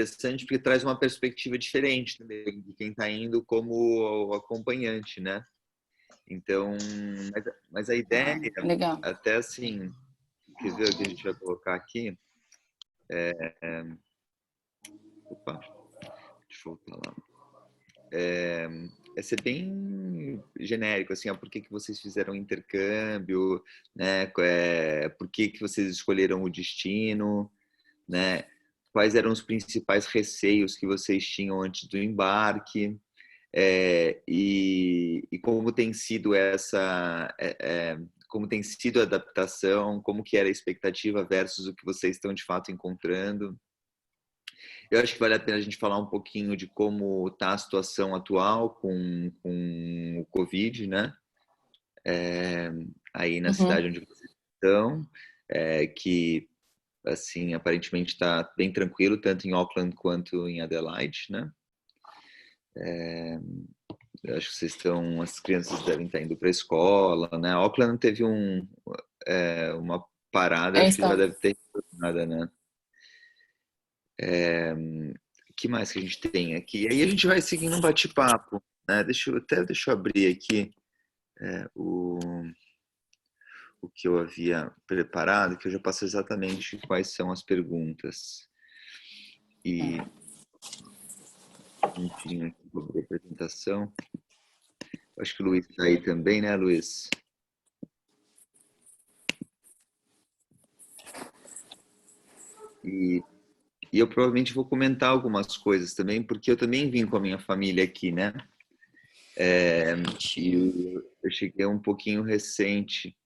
interessante porque traz uma perspectiva diferente também de quem está indo como acompanhante, né? Então, mas a ideia, legal. até assim, quer ver o que a gente vai colocar aqui? Opa, deixa eu voltar lá. É ser bem genérico, assim, ó, por que vocês fizeram intercâmbio, né? Por que vocês escolheram o destino, né? Quais eram os principais receios que vocês tinham antes do embarque, e como tem sido como tem sido a adaptação, como que era a expectativa versus o que vocês estão de fato encontrando. Eu acho que vale a pena a gente falar um pouquinho de como está a situação atual com o Covid, né? Aí na cidade onde vocês estão, que assim aparentemente está bem tranquilo, tanto em Auckland quanto em Adelaide, né? Eu acho que as crianças devem estar indo para a escola, né? Auckland teve uma parada, acho que já deve ter nada, né? O que mais que a gente tem aqui? Aí a gente vai seguindo um bate-papo, né? Deixa eu abrir aqui o que eu havia preparado, que eu já passo exatamente quais são as perguntas. E enfim, aqui sobre a apresentação. Acho que o Luiz está aí também, né, Luiz? E eu provavelmente vou comentar algumas coisas também, porque eu também vim com a minha família aqui, né? E eu cheguei um pouquinho recente,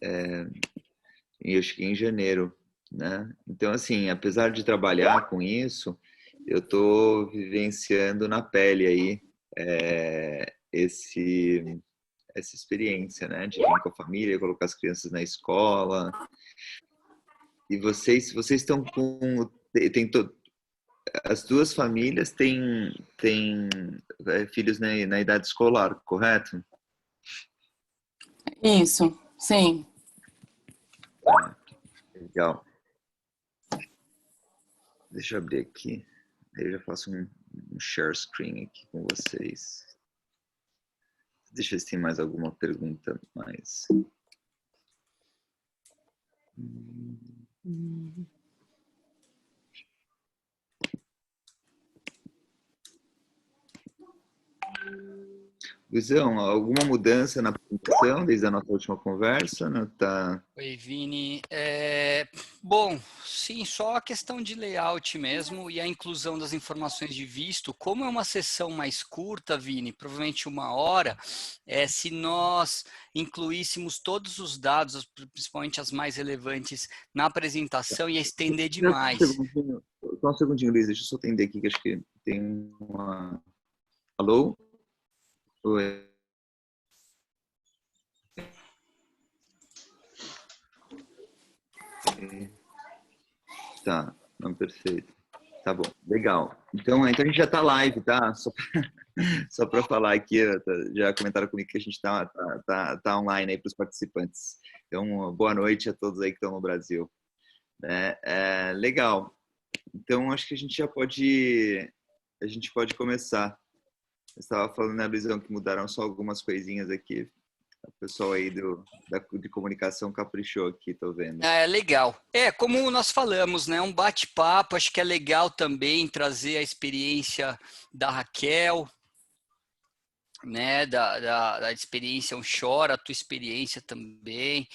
e eu cheguei em janeiro, né? Então, assim, apesar de trabalhar com isso, eu estou vivenciando na pele aí essa experiência, né? De vir com a família, colocar as crianças na escola. E vocês estão com... As duas famílias têm filhos na idade escolar, correto? Isso, sim. Legal. Deixa eu abrir aqui. Aí eu já faço um share screen aqui com vocês. Deixa eu ver se tem mais alguma pergunta mais. Luizão, alguma mudança na apresentação desde a nossa última conversa? Não tá... Oi, Vini. Bom, sim, só a questão de layout mesmo e a inclusão das informações de visto. Como é uma sessão mais curta, Vini, provavelmente 1 hora, se nós incluíssemos todos os dados, principalmente as mais relevantes, na apresentação, ia estender demais. Só um segundinho, Luiz, deixa eu só atender aqui, que acho que tem uma... Alô? Oi. Tá, não, perfeito. Tá bom, legal. Então a gente já tá live, tá? Só para falar aqui, já comentaram comigo que a gente tá online aí para os participantes. Então, boa noite a todos aí que estão no Brasil. Legal. Então, acho que a gente pode começar. Eu estava falando, né, Luizão, que mudaram só algumas coisinhas aqui. O pessoal aí de comunicação caprichou aqui, tô vendo. Legal. Como nós falamos, né? Um bate-papo, acho que é legal também trazer a experiência da Raquel, né? Da experiência onshore, a tua experiência também.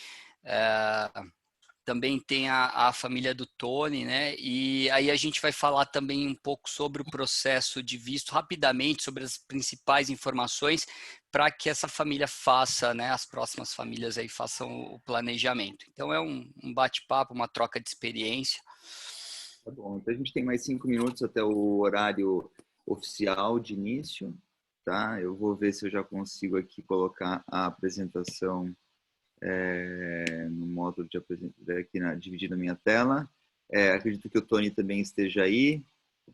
Também tem a família do Tony, né? E aí a gente vai falar também um pouco sobre o processo de visto, rapidamente, sobre as principais informações, para que essa família faça, né? As próximas famílias aí façam o planejamento. Então é um bate-papo, uma troca de experiência. Tá bom, então a gente tem mais 5 minutos até o horário oficial de início, tá? Eu vou ver se eu já consigo aqui colocar a apresentação no módulo de apresentação aqui dividindo a minha tela. Acredito que o Tony também esteja aí.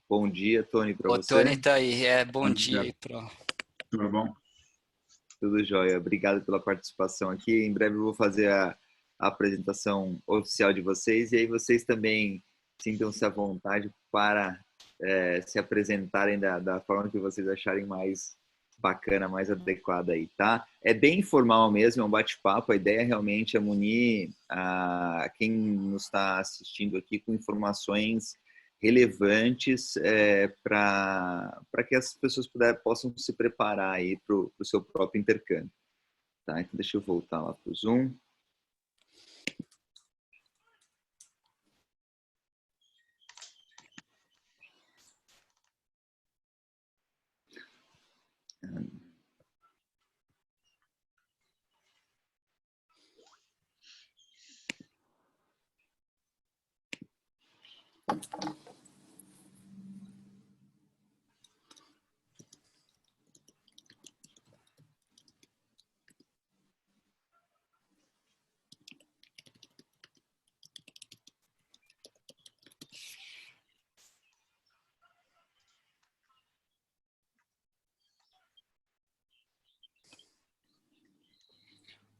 Bom dia, Tony, para você. O Tony está aí. Bom dia. Tudo bom? Tudo jóia. Obrigado pela participação aqui. Em breve eu vou fazer a apresentação oficial de vocês e aí vocês também sintam-se à vontade para se apresentarem da forma que vocês acharem mais bacana, mais adequada aí, tá? É bem informal mesmo, é um bate-papo. A ideia realmente é munir quem nos está assistindo aqui com informações relevantes para que as pessoas possam se preparar aí para o seu próprio intercâmbio. Tá? Então, deixa eu voltar lá para o Zoom.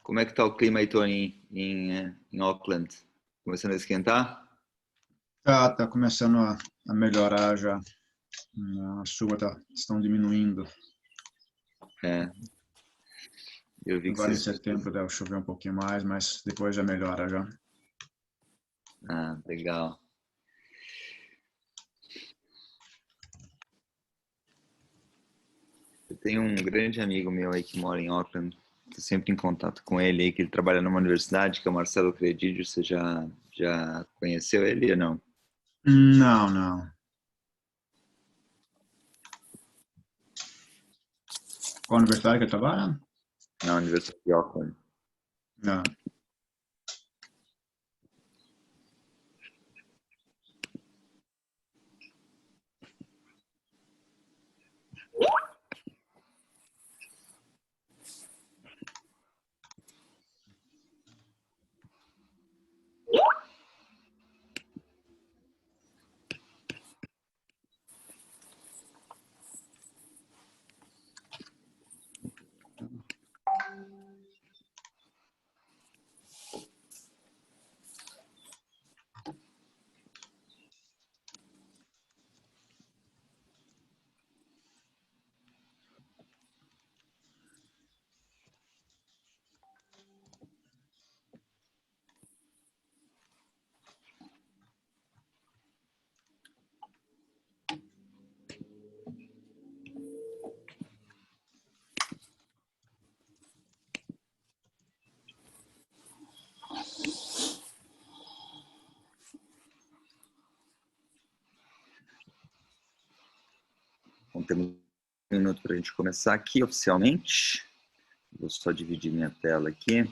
Como é que tá o clima aí, Tony, em Auckland? Começando a esquentar? Tá começando a melhorar já. As chuvas estão diminuindo. Eu vi que Agora em setembro deve chover um pouquinho mais, mas depois já melhora já. Legal. Eu tenho um grande amigo meu aí que mora em Auckland. Estou sempre em contato com ele aí, que ele trabalha numa universidade, que é o Marcelo Credidio. Você já conheceu ele ou não? Não. Qual universidade que ele trabalha? Na Universidade de Auckland. Não. Então, temos um minuto para a gente começar aqui oficialmente. Vou só dividir minha tela aqui.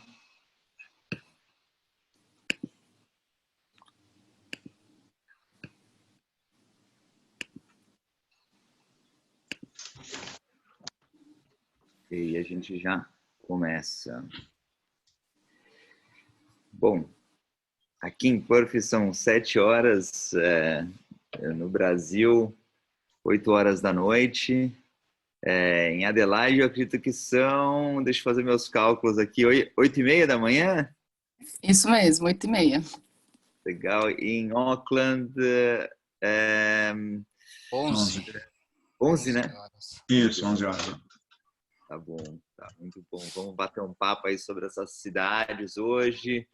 E a gente já começa. Bom, aqui em Perth são 7 horas, no Brasil, 8 horas da noite. Em Adelaide, eu acredito que são, deixa eu fazer meus cálculos aqui, 8h30 da manhã? Isso mesmo, 8h30. Legal. E em Auckland, 11. 11, né? Horas. Isso, 11 horas. Tá bom, tá muito bom. Vamos bater um papo aí sobre essas cidades hoje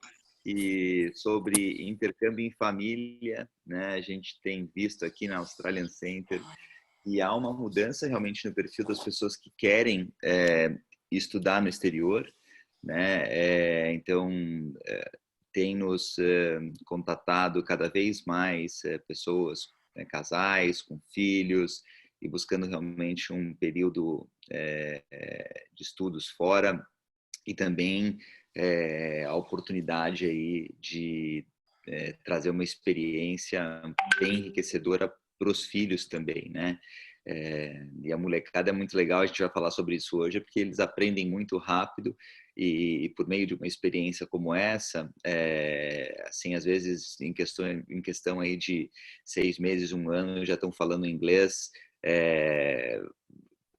e sobre intercâmbio em família, né? A gente tem visto aqui na Australian Center e há uma mudança realmente no perfil das pessoas que querem estudar no exterior, né? Então, tem nos contatado cada vez mais pessoas, né, casais com filhos e buscando realmente um período de estudos fora e também a oportunidade aí de trazer uma experiência bem enriquecedora para os filhos também, né? E a molecada é muito legal, a gente vai falar sobre isso hoje, porque eles aprendem muito rápido e por meio de uma experiência como essa, assim, às vezes em questão aí de 6 meses, 1 ano, já estão falando inglês,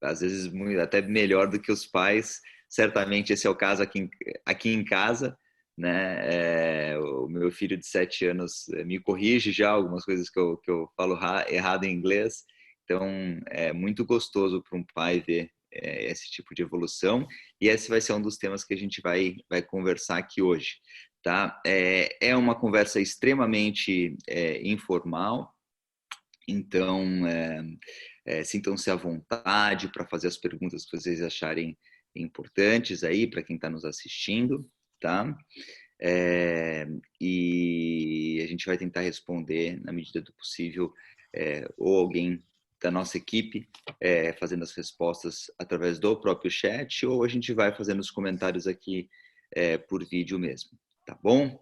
às vezes até melhor do que os pais. Certamente esse é o caso aqui em casa, né? O meu filho de 7 anos me corrige já algumas coisas que eu falo errado em inglês. Então, é muito gostoso para um pai ver esse tipo de evolução. E esse vai ser um dos temas que a gente vai conversar aqui hoje, tá? É uma conversa extremamente informal. Então, sintam-se à vontade para fazer as perguntas que vocês acharem importantes aí para quem está nos assistindo, tá? E a gente vai tentar responder na medida do possível, ou alguém da nossa equipe fazendo as respostas através do próprio chat, ou a gente vai fazendo os comentários aqui por vídeo mesmo, tá bom?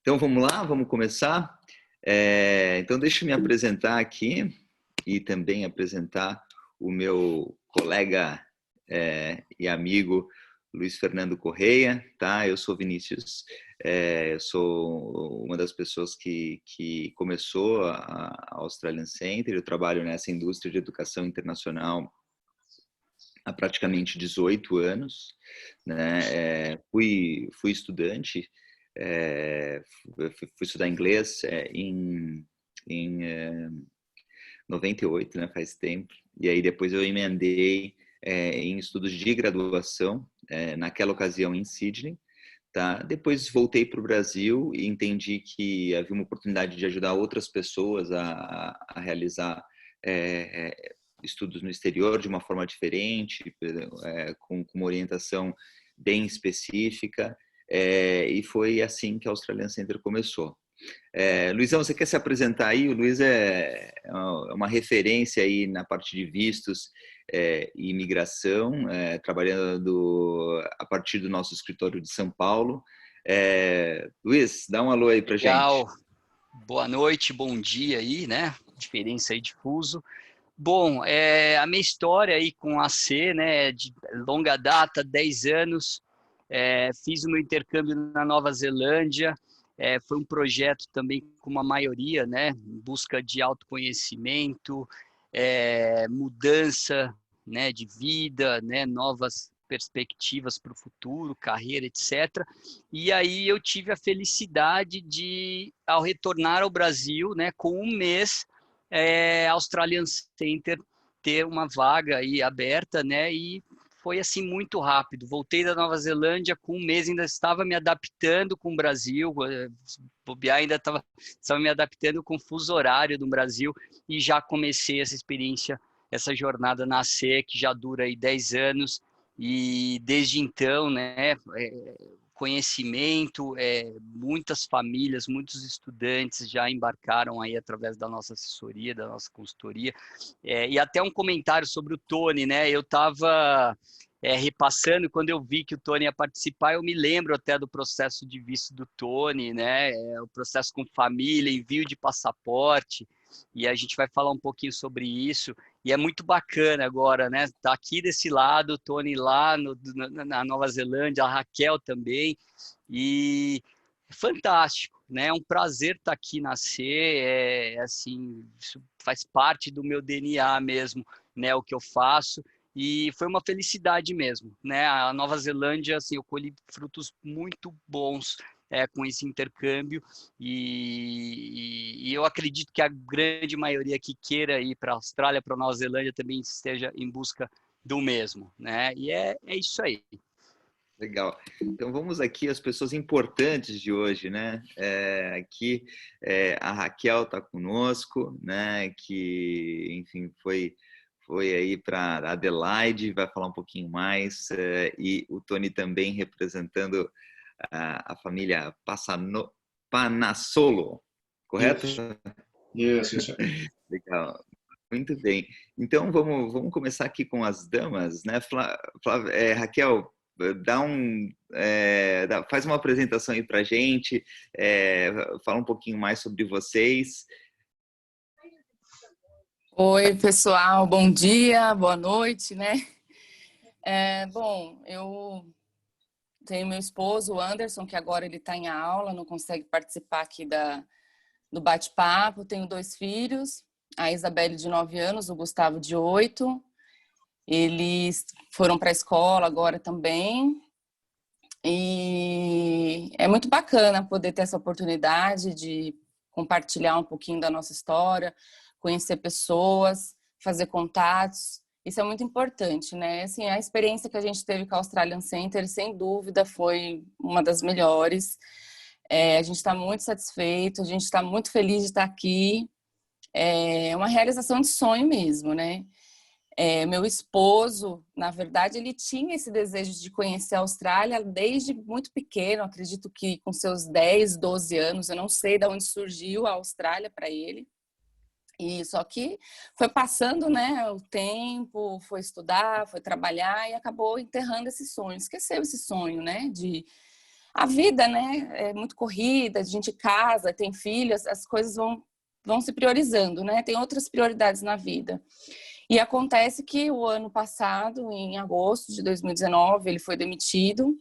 Então vamos lá, vamos começar? Então deixa eu me apresentar aqui e também apresentar o meu colega e amigo Luiz Fernando Correia, tá? Eu sou Vinícius, eu sou uma das pessoas que começou a Australian Center. Eu trabalho nessa indústria de educação internacional há praticamente 18 anos, né? Fui estudante, fui estudar inglês em 98, né? Faz tempo. E aí depois eu emendei em estudos de graduação, naquela ocasião em Sydney, tá? Depois voltei para o Brasil e entendi que havia uma oportunidade de ajudar outras pessoas a realizar estudos no exterior de uma forma diferente, com uma orientação bem específica, e foi assim que a Australian Center começou. Luizão, você quer se apresentar aí? O Luiz é uma referência aí na parte de vistos e imigração, trabalhando a partir do nosso escritório de São Paulo. Luiz, dá um alô aí pra Legal. gente. Boa noite, bom dia aí, né? Diferença aí de fuso. Bom, a minha história aí com a C, né, de longa data, 10 anos, fiz o meu intercâmbio na Nova Zelândia, foi um projeto também com uma maioria, né, em busca de autoconhecimento, mudança, né, de vida, né, novas perspectivas para o futuro, carreira, etc. E aí eu tive a felicidade de, ao retornar ao Brasil, né, com um mês, Australian Center ter uma vaga aí aberta, né? E foi assim muito rápido. Voltei da Nova Zelândia com um mês, ainda estava me adaptando com o Brasil, bobear, ainda estava me adaptando com o fuso horário do Brasil e já comecei essa experiência, essa jornada na C, que já dura aí 10 anos. E desde então, né, conhecimento, muitas famílias, muitos estudantes já embarcaram aí através da nossa assessoria, da nossa consultoria. E até um comentário sobre o Tony, né? Eu estava repassando, quando eu vi que o Tony ia participar, eu me lembro até do processo de visto do Tony, né? O processo com família, envio de passaporte, e a gente vai falar um pouquinho sobre isso. E é muito bacana agora, né? Tá aqui desse lado, o Tony lá na Nova Zelândia, a Raquel também. E fantástico, né? É um prazer estar aqui na C, assim, isso faz parte do meu DNA mesmo, né? O que eu faço. E foi uma felicidade mesmo, né? A Nova Zelândia, assim, eu colhi frutos muito bons com esse intercâmbio e eu acredito que a grande maioria que queira ir para a Austrália, para a Nova Zelândia, também esteja em busca do mesmo, né? E é isso aí. Legal. Então vamos aqui às pessoas importantes de hoje, né? Aqui a Raquel está conosco, né? Que, enfim, foi aí para Adelaide, vai falar um pouquinho mais, e o Tony também representando a família Panassolo, correto? Isso. Legal. Muito bem. Então vamos começar aqui com as damas, né? Raquel, faz uma apresentação aí para a gente, fala um pouquinho mais sobre vocês. Oi, pessoal, bom dia, boa noite, né? Bom, eu tenho meu esposo, o Anderson, que agora ele está em aula, não consegue participar aqui do bate-papo. Tenho 2 filhos, a Isabelle de 9 anos, o Gustavo de 8. Eles foram para a escola agora também. E é muito bacana poder ter essa oportunidade de compartilhar um pouquinho da nossa história, conhecer pessoas, fazer contatos. Isso é muito importante, né? Assim, a experiência que a gente teve com a Australian Center, sem dúvida, foi uma das melhores. A gente está muito satisfeito, a gente está muito feliz de estar aqui. É uma realização de sonho mesmo, né? Meu esposo, na verdade, ele tinha esse desejo de conhecer a Austrália desde muito pequeno, acredito que com seus 10, 12 anos, eu não sei de onde surgiu a Austrália para ele. E só que foi passando, né, o tempo, foi estudar, foi trabalhar e acabou enterrando esse sonho, esqueceu esse sonho, né, de a vida, né, é muito corrida, a gente casa, tem filhos, as coisas vão se priorizando, né, tem outras prioridades na vida. E acontece que o ano passado, em agosto de 2019, ele foi demitido.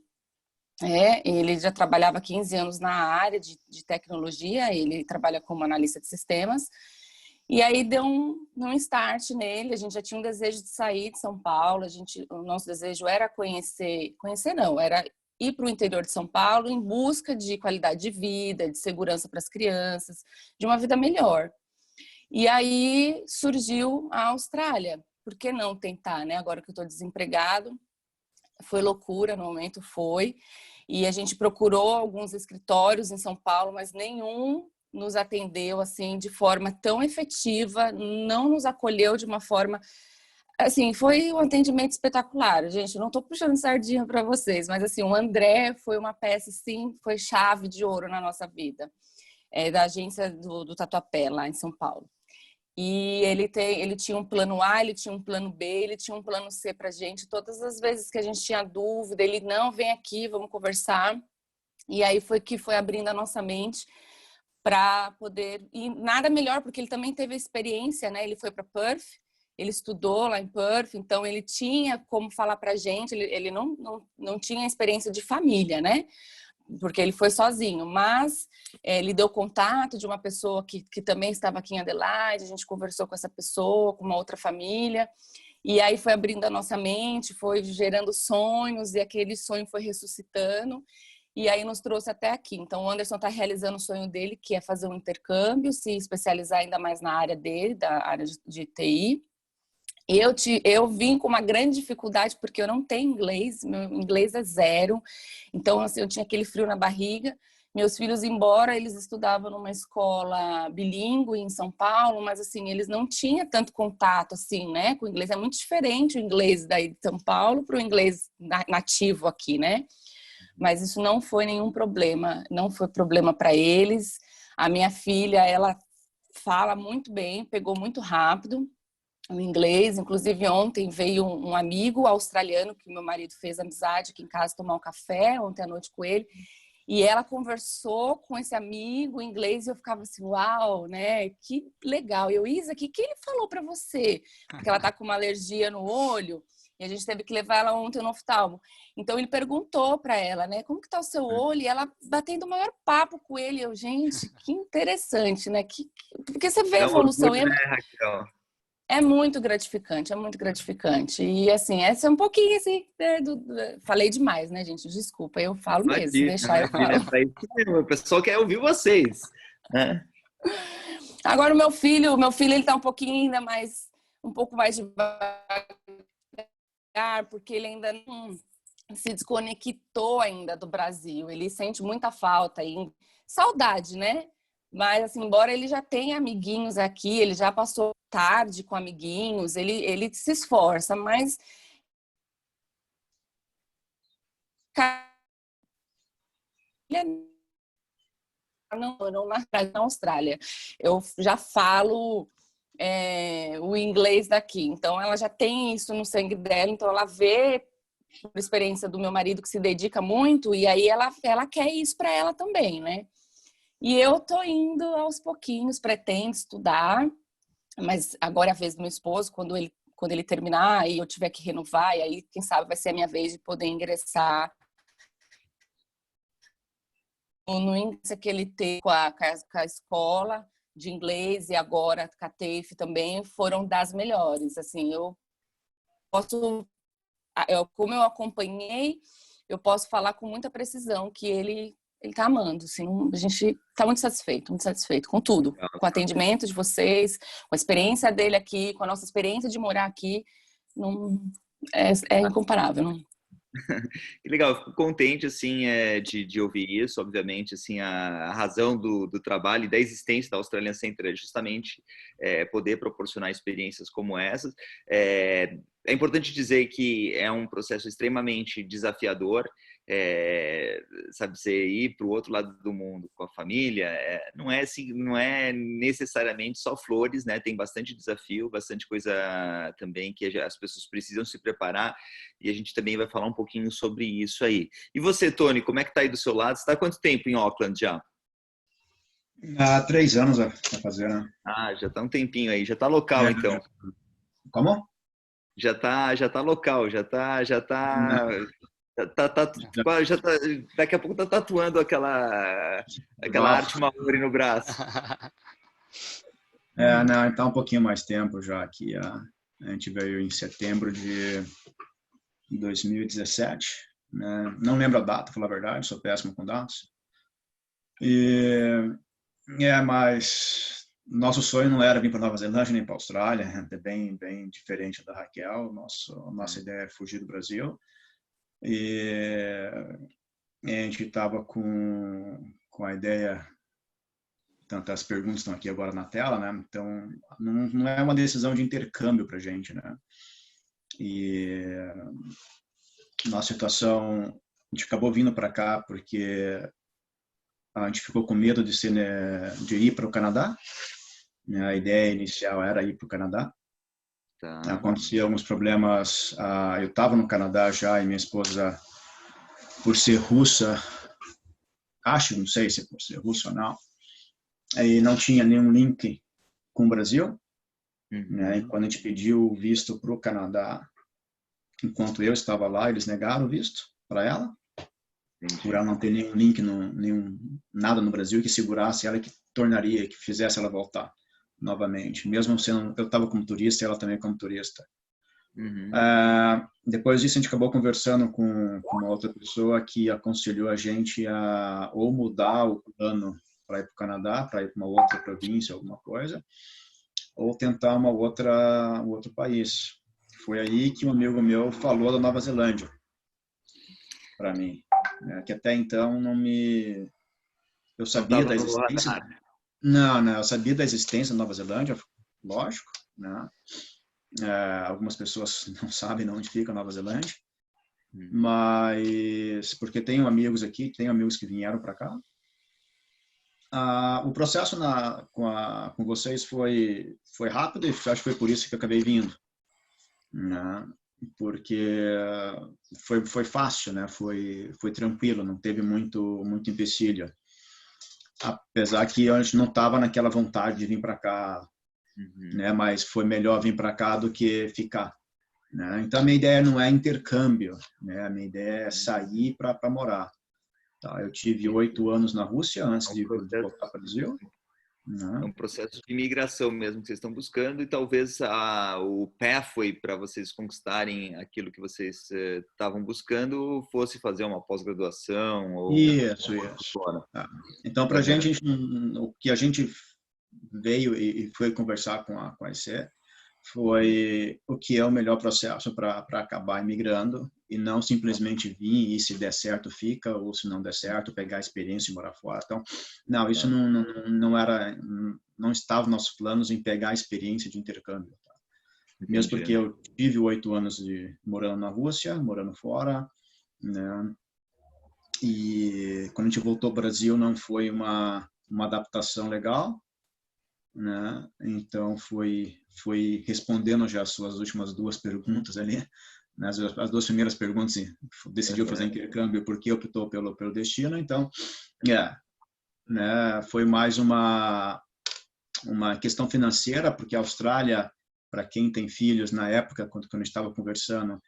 Ele já trabalhava 15 anos na área de tecnologia, ele trabalha como analista de sistemas. E aí deu um start nele, a gente já tinha um desejo de sair de São Paulo, o nosso desejo era conhecer não, era ir para o interior de São Paulo em busca de qualidade de vida, de segurança para as crianças, de uma vida melhor. E aí surgiu a Austrália. Por que não tentar, né? Agora que eu estou desempregado, foi loucura, no momento foi. E a gente procurou alguns escritórios em São Paulo, mas nenhum nos atendeu assim de forma tão efetiva, não nos acolheu de uma forma assim, foi um atendimento espetacular. Gente, eu não estou puxando sardinha para vocês, mas assim, o André foi uma peça, sim, foi chave de ouro na nossa vida. Da agência do Tatuapé, lá em São Paulo. E ele tinha um plano A, ele tinha um plano B, ele tinha um plano C pra gente. Todas as vezes que a gente tinha dúvida, ele, não, vem aqui, vamos conversar. E aí foi abrindo a nossa mente para poder... E nada melhor, porque ele também teve a experiência, né? Ele foi para Perth, ele estudou lá em Perth, então ele tinha como falar pra gente, ele não tinha experiência de família, né? Porque ele foi sozinho, mas ele deu contato de uma pessoa que também estava aqui em Adelaide, a gente conversou com essa pessoa, com uma outra família, e aí foi abrindo a nossa mente, foi gerando sonhos, e aquele sonho foi ressuscitando, e aí nos trouxe até aqui. Então o Anderson está realizando o sonho dele, que é fazer um intercâmbio, se especializar ainda mais na área dele, da área de TI. Eu vim com uma grande dificuldade porque eu não tenho inglês, meu inglês é zero, então assim, eu tinha aquele frio na barriga. Meus filhos, embora eles estudavam numa escola bilíngue em São Paulo, mas assim, eles não tinham tanto contato assim, né, com o inglês. É muito diferente o inglês daí de São Paulo para o inglês nativo aqui, né? Mas isso não foi nenhum problema, não foi problema para eles. A minha filha, ela fala muito bem, pegou muito rápido o inglês. Inclusive ontem veio um amigo australiano que meu marido fez amizade aqui em casa, tomar um café ontem à noite com ele, e ela conversou com esse amigo em inglês e eu ficava assim, uau, né, que legal. E eu, Isa, o que ele falou para você? Porque ela tá com uma alergia no olho e a gente teve que levar ela ontem no oftalmo. Então ele perguntou para ela, né, como que tá o seu olho? E ela batendo o maior papo com ele. Eu, gente, que interessante, né? Porque você vê a evolução. Orgulho, né, Raquel? É muito gratificante, é muito gratificante. E assim, essa é um pouquinho assim, falei demais, né, gente? Desculpa, eu falo mesmo, deixar eu falar. É pra isso mesmo, o pessoal quer ouvir vocês, né? Agora o meu filho ele tá um pouquinho ainda mais, um pouco mais devagar, porque ele ainda não se desconectou ainda do Brasil. Ele sente muita falta e saudade, né? Mas, assim, embora ele já tenha amiguinhos aqui, ele já passou tarde com amiguinhos, ele se esforça, mas não na Austrália. Eu já falo o inglês daqui, então ela já tem isso no sangue dela, então ela vê por experiência do meu marido que se dedica muito, e aí ela quer isso para ela também, né? E eu tô indo aos pouquinhos, pretendo estudar, mas agora é a vez do meu esposo, quando ele terminar e eu tiver que renovar, e aí, quem sabe, vai ser a minha vez de poder ingressar no índice que ele tem com a escola de inglês e agora com a TAFE também, foram das melhores. Assim, como eu acompanhei eu posso falar com muita precisão que ele tá amando, assim, a gente tá muito satisfeito com tudo, com o atendimento de vocês, com a experiência dele aqui, com a nossa experiência de morar aqui, não, é incomparável, não? Que legal, eu fico contente assim de ouvir isso. Obviamente, assim, a razão do trabalho e da existência da Australian Center é justamente poder proporcionar experiências como essas. É importante dizer que é um processo extremamente desafiador. Sabe, você ir para o outro lado do mundo com a família não é assim, não é necessariamente só flores, né? Tem bastante desafio, bastante coisa também que as pessoas precisam se preparar, e a gente também vai falar um pouquinho sobre isso aí. E você, Tony, como é que tá aí do seu lado? Você está há quanto tempo em Auckland já? Há 3 anos a fazer, né? Já tá um tempinho aí, já tá local então. Como? Já tá local, já tá daqui a pouco tá tatuando aquela arte maori no braço. Não, então um pouquinho mais tempo já aqui. A gente veio em setembro de 2017, né? Não lembro a data, pra falar a verdade, sou péssimo com datas. Mas nosso sonho não era vir para Nova Zelândia nem para a Austrália, é bem diferente da Raquel. Nossa ideia é fugir do Brasil. E a gente estava com a ideia, tantas perguntas estão aqui agora na tela, né? Então, não é uma decisão de intercâmbio para a gente, né? E nossa situação, a gente acabou vindo para cá porque a gente ficou com medo de ir para o Canadá. A ideia inicial era ir para o Canadá. Tá. Aconteciam alguns problemas. Eu estava no Canadá já e minha esposa, por ser russa, não sei se por ser russa ou não, aí não tinha nenhum link com o Brasil. Né? E quando a gente pediu o visto para o Canadá, enquanto eu estava lá, eles negaram o visto para ela. Entendi. Por ela não ter nenhum link, nada no Brasil que segurasse ela, que fizesse ela voltar novamente. Mesmo sendo, eu estava como turista e ela também como turista. Depois disso, a gente acabou conversando com uma outra pessoa que aconselhou a gente a ou mudar o plano para ir para o Canadá, para ir para uma outra província, alguma coisa, ou tentar um outro país. Foi aí que um amigo meu falou da Nova Zelândia para mim, né? Que até então eu sabia da existência. Não, eu sabia da existência da Nova Zelândia, lógico, né? Algumas pessoas não sabem onde fica a Nova Zelândia, mas porque tenho amigos aqui, tenho amigos que vieram para cá. O processo com vocês foi rápido e acho que foi por isso que eu acabei vindo, né? Porque foi fácil, né? Foi tranquilo, não teve muito empecilho. Apesar que a gente não estava naquela vontade de vir para cá, né? Mas foi melhor vir para cá do que ficar, né? Então a minha ideia não é intercâmbio, né? A minha ideia é sair para morar. Tá? Eu tive 8 anos na Rússia antes de voltar para o Brasil. É um processo de imigração mesmo que vocês estão buscando, e talvez o pathway para vocês conquistarem aquilo que vocês estavam buscando fosse fazer uma pós-graduação ou isso. Então, para a gente, o que a gente veio e foi conversar com a IC foi o que é o melhor processo para acabar imigrando, e não simplesmente vir e se der certo fica, ou se não der certo pegar a experiência e morar fora. Então, não, isso não estava nos nossos planos em pegar a experiência de intercâmbio. Tá? Mesmo porque eu tive 8 anos morando na Rússia, morando fora, né? E quando a gente voltou ao Brasil não foi uma adaptação legal, né? Então foi respondendo já as suas últimas 2 perguntas ali, né? As 2 primeiras perguntas, decidiu fazer intercâmbio porque optou pelo destino. Então né? Foi mais uma questão financeira, porque a Austrália, para quem tem filhos, na época quando eu estava conversando,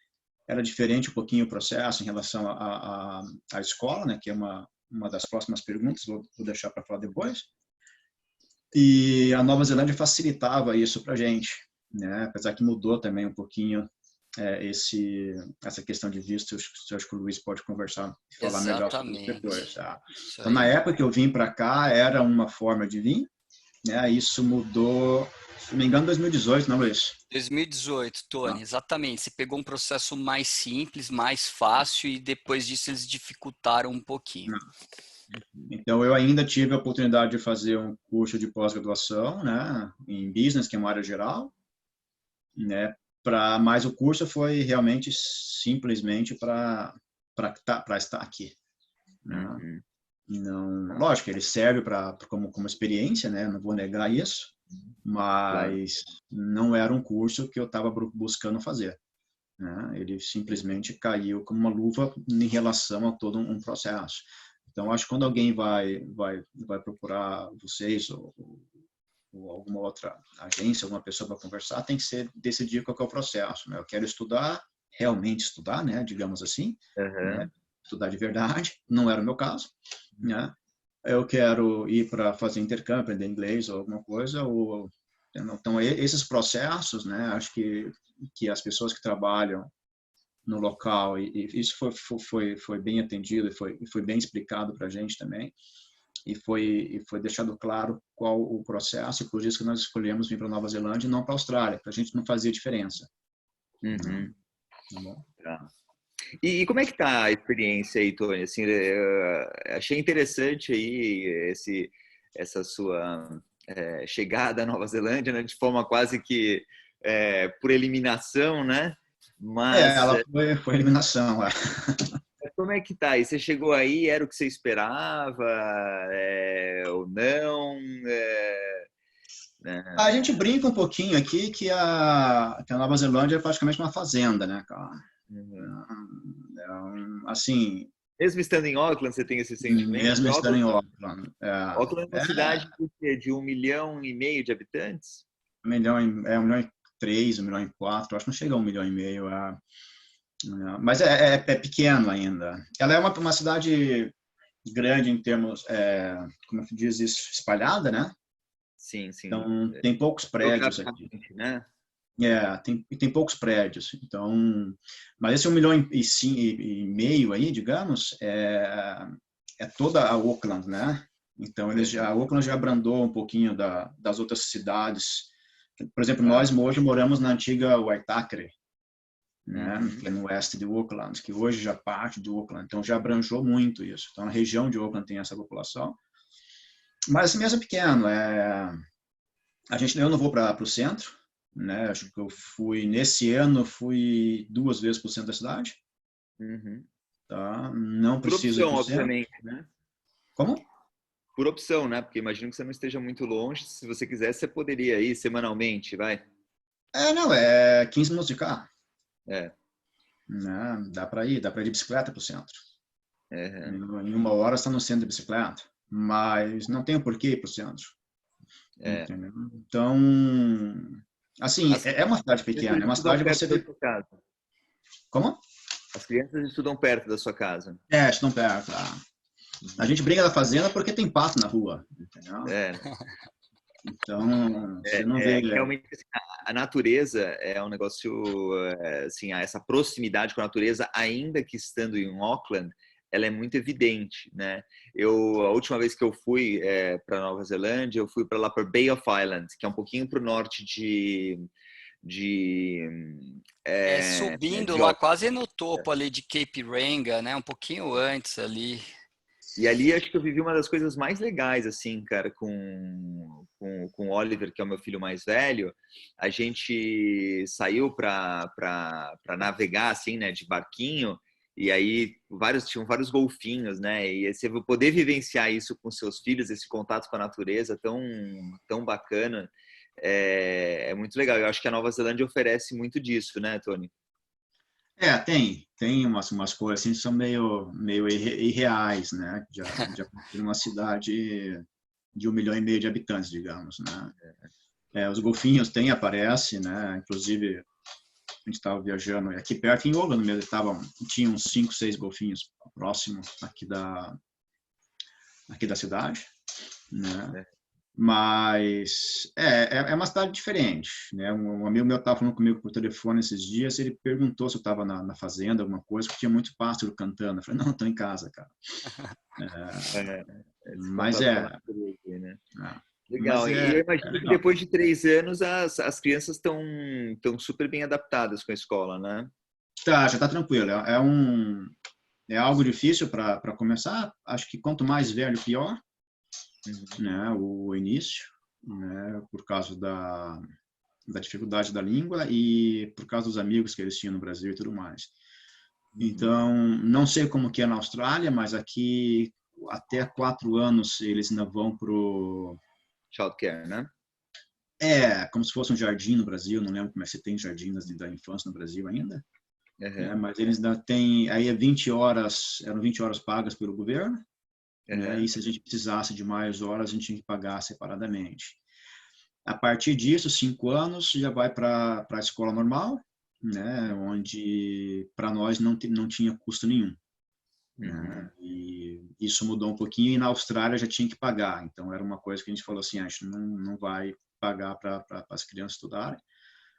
era diferente um pouquinho o processo em relação à escola, né? Que é uma das próximas perguntas, vou deixar para falar depois. E a Nova Zelândia facilitava isso para a gente, né? Apesar que mudou também um pouquinho essa questão de visto. Eu acho que o Luiz pode conversar e falar melhor sobre isso depois. Tá? Então, na época que eu vim para cá, era uma forma de vir, né? Isso mudou, se não me engano, em 2018, não, Luiz? 2018, Tony, exatamente. Você pegou um processo mais simples, mais fácil e depois disso eles dificultaram um pouquinho. Então, eu ainda tive a oportunidade de fazer um curso de pós-graduação, né, em Business, que é uma área geral, né, mas o curso foi realmente simplesmente para estar aqui. Né? Não, lógico, ele serve como experiência, né, não vou negar isso, mas não era um curso que eu estava buscando fazer. Né? Ele simplesmente caiu como uma luva em relação a todo um processo. Então, acho que quando alguém vai procurar vocês ou alguma outra agência, alguma pessoa para conversar, tem que decidir qual que é o processo. Né? Eu quero estudar, realmente estudar, né? Digamos assim, né? Estudar de verdade, não era o meu caso. Né? Eu quero ir para fazer intercâmbio, aprender inglês ou alguma coisa. Então, esses processos, né? Acho que as pessoas que trabalham no local, e isso foi bem atendido e foi bem explicado para a gente também, e foi deixado claro qual o processo, e por isso que nós escolhemos vir para Nova Zelândia e não para a Austrália, para a gente não fazia diferença. Tá bom? Tá. E como é que tá a experiência aí, Tony? Assim, achei interessante aí essa sua chegada à Nova Zelândia, né, de forma quase que por eliminação, né? Mas ela foi eliminação. Como é que tá? E você chegou aí, era o que você esperava ou não? A gente brinca um pouquinho aqui que a Nova Zelândia é praticamente uma fazenda, né, cara? Assim... Mesmo estando em Auckland, você tem esse sentimento? Mesmo estando em Auckland. Auckland é uma cidade de 1,5 milhão de habitantes? 1 milhão e 3, 1 milhão e 4, acho que não chega a 1,5 milhão. Mas é pequeno ainda. Ela é uma cidade grande em termos, como se diz isso, espalhada, né? Sim, sim. Então, tem poucos prédios aqui. Né? Tem poucos prédios. Então, mas esse 1,5 milhão aí, digamos, é toda a Auckland, né? Então, a Auckland já abrandou um pouquinho das outras cidades. Por exemplo, nós hoje moramos na antiga Waitakere, né? Que é no oeste de Auckland, que hoje já parte de Auckland. Então, já abranjou muito isso. Então, a região de Auckland tem essa população. Mas assim mesmo é pequeno. Eu não vou para o centro, né? Acho que nesse ano, fui 2 vezes para o centro da cidade. Tá? Não preciso ir para o centro. Obviamente, né? Como? Por opção, né? Porque imagino que você não esteja muito longe. Se você quisesse, você poderia ir semanalmente, vai? Não, é 15 minutos de carro. Né? Dá para ir de bicicleta para o centro. Em 1 hora está no centro de bicicleta, mas não tem por que ir para o centro. Então, assim, é uma cidade pequena, é uma cidade que você vê... Como? As crianças estudam perto da sua casa. Estudam perto. A gente briga da fazenda porque tem pato na rua, entendeu? Então, você não vê... Realmente, assim, a natureza é um negócio, assim, essa proximidade com a natureza, ainda que estando em Auckland, ela é muito evidente, né? A última vez que eu fui para Nova Zelândia, eu fui para lá para Bay of Islands, que é um pouquinho para o norte subindo lá quase no topo ali de Cape Reinga, né? Um pouquinho antes ali. E ali acho que eu vivi uma das coisas mais legais, assim, cara, com o Oliver, que é o meu filho mais velho. A gente saiu para navegar, assim, né, de barquinho, e aí tinham vários golfinhos, né? E você poder vivenciar isso com seus filhos, esse contato com a natureza tão bacana, é muito legal. Eu acho que a Nova Zelândia oferece muito disso, né, Tony? Tem umas coisas assim que são meio irreais, né? De uma cidade de 1,5 milhão de habitantes, digamos, né? Os golfinhos aparecem, né? Inclusive, a gente estava viajando aqui perto, em Auckland mesmo, tinha uns 5, 6 golfinhos próximos aqui da cidade, né? Mas é uma cidade diferente, né? Um amigo meu estava falando comigo por telefone esses dias, ele perguntou se eu estava na fazenda, alguma coisa, que tinha muito pássaro cantando. Eu falei, não, estou em casa, cara. Esse Mas contato com a natureza, né? mas Legal. E eu é imagino que legal. depois de 3 anos as crianças estão super bem adaptadas com a escola, né? Tá, já está tranquilo. É algo difícil para começar. Acho que quanto mais velho, pior, Uhum. né? O início, né? Por causa da dificuldade da língua e por causa dos amigos que eles tinham no Brasil e tudo mais. Então, não sei como que é na Austrália, mas aqui até 4 anos eles ainda vão pro... Childcare, né? Como se fosse um jardim no Brasil, não lembro como é que você tem jardim da infância no Brasil ainda, né? Uhum. Mas eles ainda têm, aí 20 horas, eram 20 horas pagas pelo governo, né? Uhum. E se a gente precisasse de mais horas, a gente tinha que pagar separadamente. A partir disso, 5 anos, já vai para a escola normal, né? Onde para nós não tinha custo nenhum. Uhum. E isso mudou um pouquinho e na Austrália já tinha que pagar. Então era uma coisa que a gente falou assim, a gente não vai pagar para as crianças estudarem.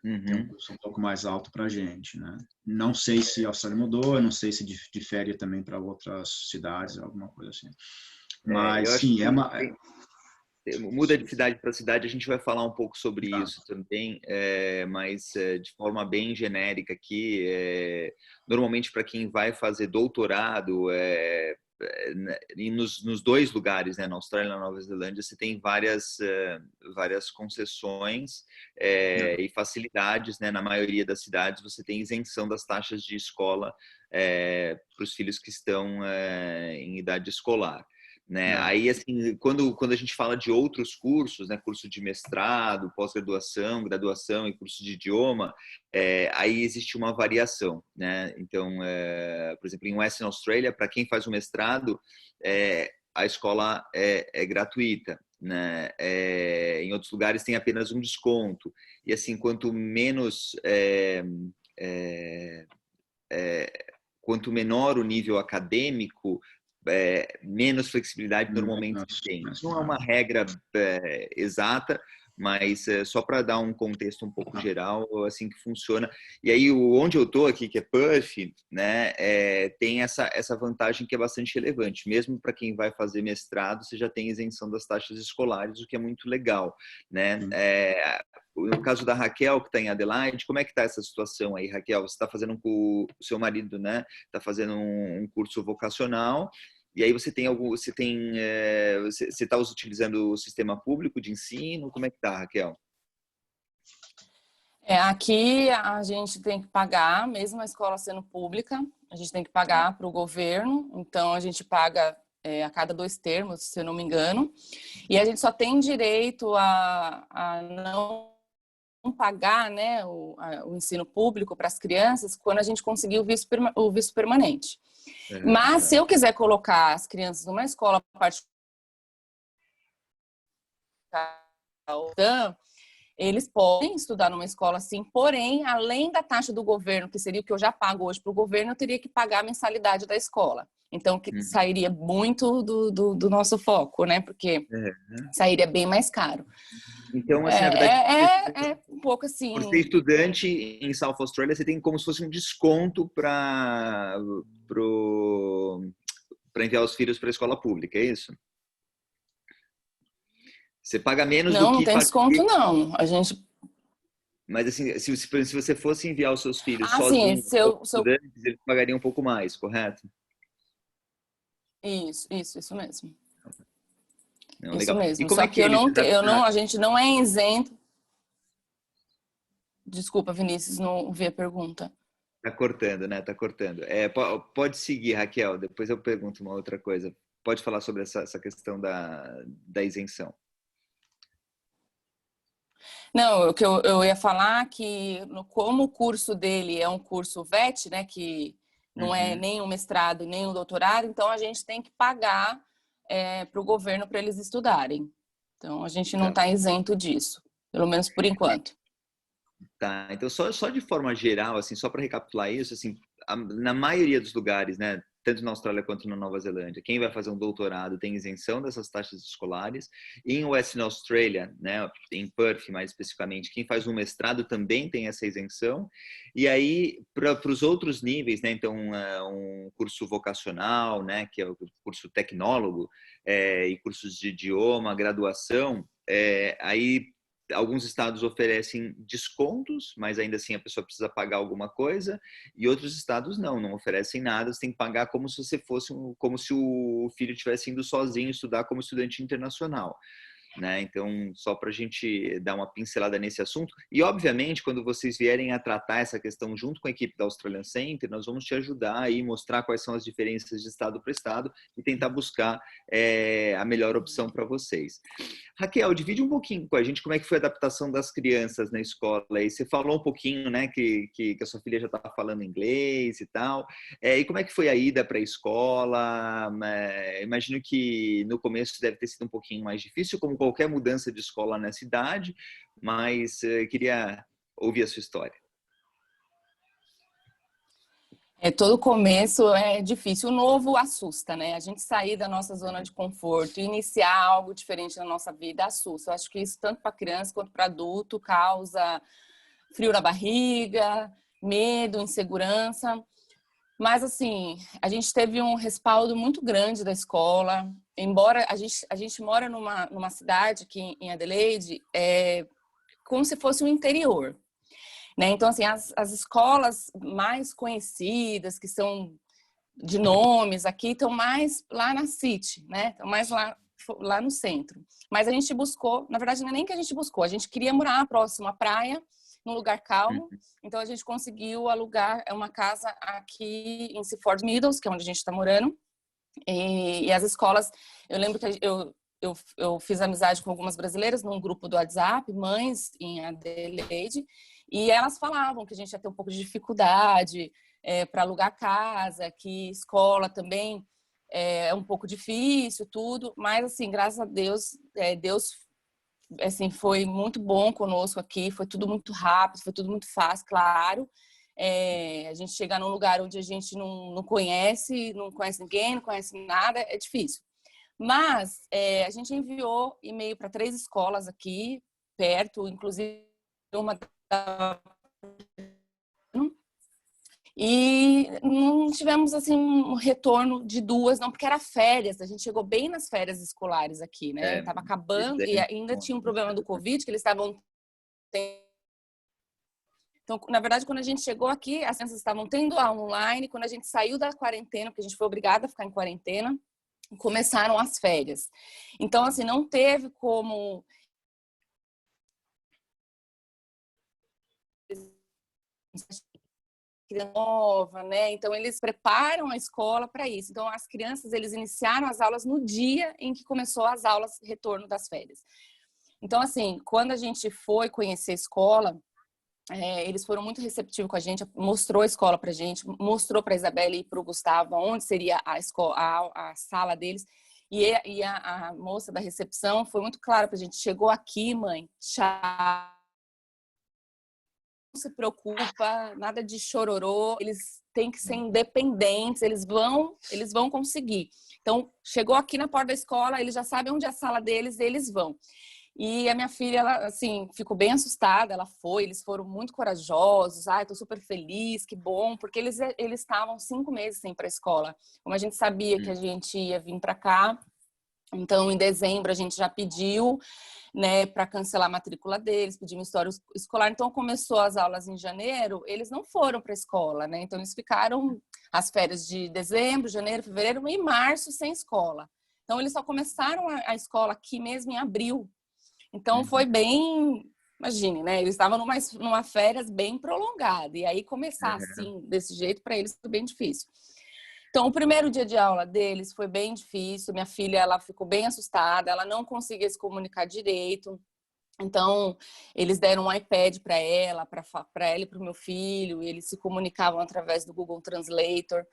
Tem um Uhum. custo um pouco mais alto para a gente, né? Não sei se a Austrália mudou, eu não sei se difere também para outras cidades, alguma coisa assim. Eu Mas acho sim, que muda de cidade para cidade, a gente vai falar um pouco sobre tá, isso também, mas de forma bem genérica aqui, normalmente para quem vai fazer doutorado, e nos dois lugares, né, na Austrália e na Nova Zelândia, você tem várias concessões e facilidades, né, na maioria das cidades você tem isenção das taxas de escola para os filhos que estão em idade escolar. Né? Aí, assim, quando a gente fala de outros cursos, né, curso de mestrado, pós-graduação, graduação e curso de idioma, aí existe uma variação, né? Então, por exemplo, em Western Australia, para quem faz o mestrado, a escola é gratuita, né? Em outros lugares tem apenas um desconto. E assim, quanto menor o nível acadêmico, menos flexibilidade normalmente se tem. Não é uma regra exata, mas só para dar um contexto um pouco geral, assim que funciona. E aí, onde eu estou aqui, que é Perth, né, tem essa vantagem que é bastante relevante. Mesmo para quem vai fazer mestrado, você já tem isenção das taxas escolares, o que é muito legal, né? No caso da Raquel, que está em Adelaide, como é que está essa situação aí, Raquel? Você está fazendo com o seu marido, né? Está fazendo um curso vocacional. E aí você está utilizando o sistema público de ensino? Como é que tá, Raquel? Aqui a gente tem que pagar, mesmo a escola sendo pública, a gente tem que pagar para o governo. Então a gente paga a cada 2 termos, se eu não me engano. E a gente só tem direito a não pagar, né, o ensino público para as crianças quando a gente conseguir o visto permanente. Mas se eu quiser colocar as crianças numa escola particular, eles podem estudar numa escola sim, porém, além da taxa do governo, que seria o que eu já pago hoje para o governo, eu teria que pagar a mensalidade da escola. Então, que sairia muito do nosso foco, né? Porque sairia bem mais caro. Então, assim, na verdade, um pouco assim... Por ser estudante em South Australia, você tem como se fosse um desconto para enviar os filhos para a escola pública, é isso? Você paga menos do que... Não tem desconto, não. A gente... Mas, assim, se você fosse enviar os seus filhos sim, sozinhos, estudantes, eles pagariam um pouco mais, correto? Isso mesmo. Não, isso legal. mesmo. E como Só é que eles a gente não é isento. Desculpa, Vinícius, não ouvi a pergunta. Tá cortando, né? Tá cortando. Pode seguir, Raquel. Depois eu pergunto uma outra coisa. Pode falar sobre essa questão da isenção. Não, o que eu ia falar que como o curso dele é um curso VET, né, que não é nem um mestrado nem um doutorado, então a gente tem que pagar para o governo para eles estudarem. Então a gente não está isento disso, pelo menos por enquanto. Tá, então só de forma geral, assim, só para recapitular isso, assim, na maioria dos lugares, né, tanto na Austrália quanto na Nova Zelândia. Quem vai fazer um doutorado tem isenção dessas taxas escolares. Em Western Australia, né, em Perth mais especificamente, quem faz um mestrado também tem essa isenção. E aí, para os outros níveis, né, então um curso vocacional, né, que é o curso tecnólogo, e cursos de idioma, graduação, aí alguns estados oferecem descontos, mas ainda assim a pessoa precisa pagar alguma coisa, e outros estados não oferecem nada, você tem que pagar como se você fosse como se o filho estivesse indo sozinho estudar como estudante internacional. Né? Então, só para a gente dar uma pincelada nesse assunto. E, obviamente, quando vocês vierem a tratar essa questão junto com a equipe da Australian Center, nós vamos te ajudar aí, mostrar quais são as diferenças de estado para estado e tentar buscar a melhor opção para vocês. Raquel, divide um pouquinho com a gente como é que foi a adaptação das crianças na escola. E você falou um pouquinho, né, que a sua filha já estava falando inglês e tal. E como é que foi a ida para a escola? Imagino que no começo deve ter sido um pouquinho mais difícil, como qualquer mudança de escola na cidade, mas queria ouvir a sua história. Todo começo é difícil, o novo assusta, né? A gente sair da nossa zona de conforto, iniciar algo diferente na nossa vida assusta. Eu acho que isso tanto para criança quanto para adulto causa frio na barriga, medo, insegurança. Mas assim, a gente teve um respaldo muito grande da escola. Embora a gente mora numa cidade aqui em Adelaide, como se fosse um interior. Né? Então, assim, as escolas mais conhecidas, que são de nomes aqui, estão mais lá na City, né? Estão mais lá no centro. Mas a gente buscou, na verdade, não é nem que a gente buscou, a gente queria morar próximo à praia, num lugar calmo. Então, a gente conseguiu alugar uma casa aqui em Seaford Meadows, que é onde a gente está morando. E as escolas, eu lembro que eu fiz amizade com algumas brasileiras num grupo do WhatsApp, mães em Adelaide, e elas falavam que a gente ia ter um pouco de dificuldade para alugar casa, que escola também é um pouco difícil, tudo, mas assim, graças a Deus, Deus assim, foi muito bom conosco aqui, foi tudo muito rápido, foi tudo muito fácil, claro. A gente chegar num lugar onde a gente não conhece ninguém, não conhece nada, é difícil. Mas a gente enviou e-mail para 3 escolas aqui, perto, inclusive uma e não tivemos assim um retorno de 2, não, porque era férias, a gente chegou bem nas férias escolares aqui, né? Estava acabando e ainda tinha um problema do Covid, que eles estavam tendo. Então, na verdade, quando a gente chegou aqui, as crianças estavam tendo aula online, quando a gente saiu da quarentena, porque a gente foi obrigada a ficar em quarentena, começaram as férias. Então, assim, não teve como nova, né? Então eles preparam a escola para isso. Então as crianças, eles iniciaram as aulas no dia em que começou as aulas retorno das férias. Então assim, quando a gente foi conhecer a escola, eles foram muito receptivos com a gente, mostrou a escola pra gente, mostrou para a Isabelle e para o Gustavo onde seria a escola, a sala deles. E a moça da recepção foi muito clara pra gente: chegou aqui, mãe, tchau. Não se preocupa, nada de chororô, eles têm que ser independentes, eles vão conseguir. Então, chegou aqui na porta da escola, eles já sabem onde é a sala deles, eles vão. E a minha filha, ela, assim, ficou bem assustada, eles foram muito corajosos, tô super feliz, que bom, porque eles estavam 5 meses sem ir para a escola. Como a gente sabia que a gente ia vir para cá, então, em dezembro, a gente já pediu, né, para cancelar a matrícula deles, pedimos história escolar. Então, começou as aulas em janeiro, eles não foram para a escola, né? Então, eles ficaram as férias de dezembro, janeiro, fevereiro e março sem escola. Então, eles só começaram a escola aqui mesmo em abril. Então, foi bem... Imagine, né? Eles estavam numa férias bem prolongada. E aí, começar assim, desse jeito, para eles foi bem difícil. Então, o primeiro dia de aula deles foi bem difícil. Minha filha, ela ficou bem assustada, ela não conseguia se comunicar direito. Então, eles deram um iPad para ela e para o meu filho, e eles se comunicavam através do Google Translator.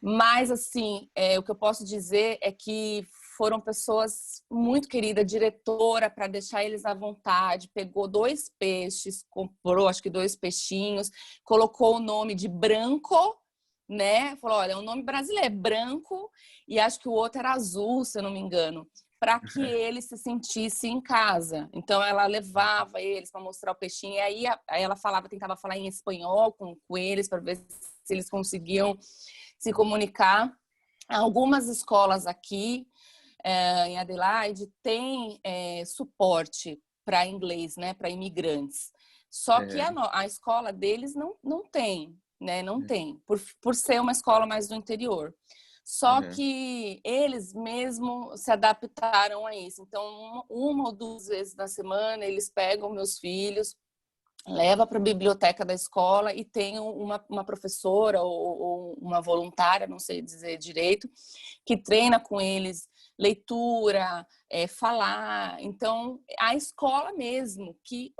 Mas, assim, o que eu posso dizer é que foram pessoas muito queridas, diretora, para deixar eles à vontade, pegou 2 peixes, comprou acho que 2 peixinhos, colocou o nome de Branco né? Falou, olha, o nome brasileiro é branco e acho que o outro era azul, se eu não me engano, para que ele se sentisse em casa. Então ela levava eles para mostrar o peixinho, e aí ela tentava falar em espanhol com eles para ver se eles conseguiam se comunicar. Algumas escolas aqui em Adelaide têm suporte para inglês, né, para imigrantes. Só que a escola deles não tem, né, não tem, por ser uma escola mais do interior. Só que eles mesmo se adaptaram a isso. Então, uma ou duas vezes na semana, eles pegam meus filhos, leva para a biblioteca da escola e tem uma professora ou uma voluntária, não sei dizer direito, que treina com eles leitura, falar. Então, a escola mesmo que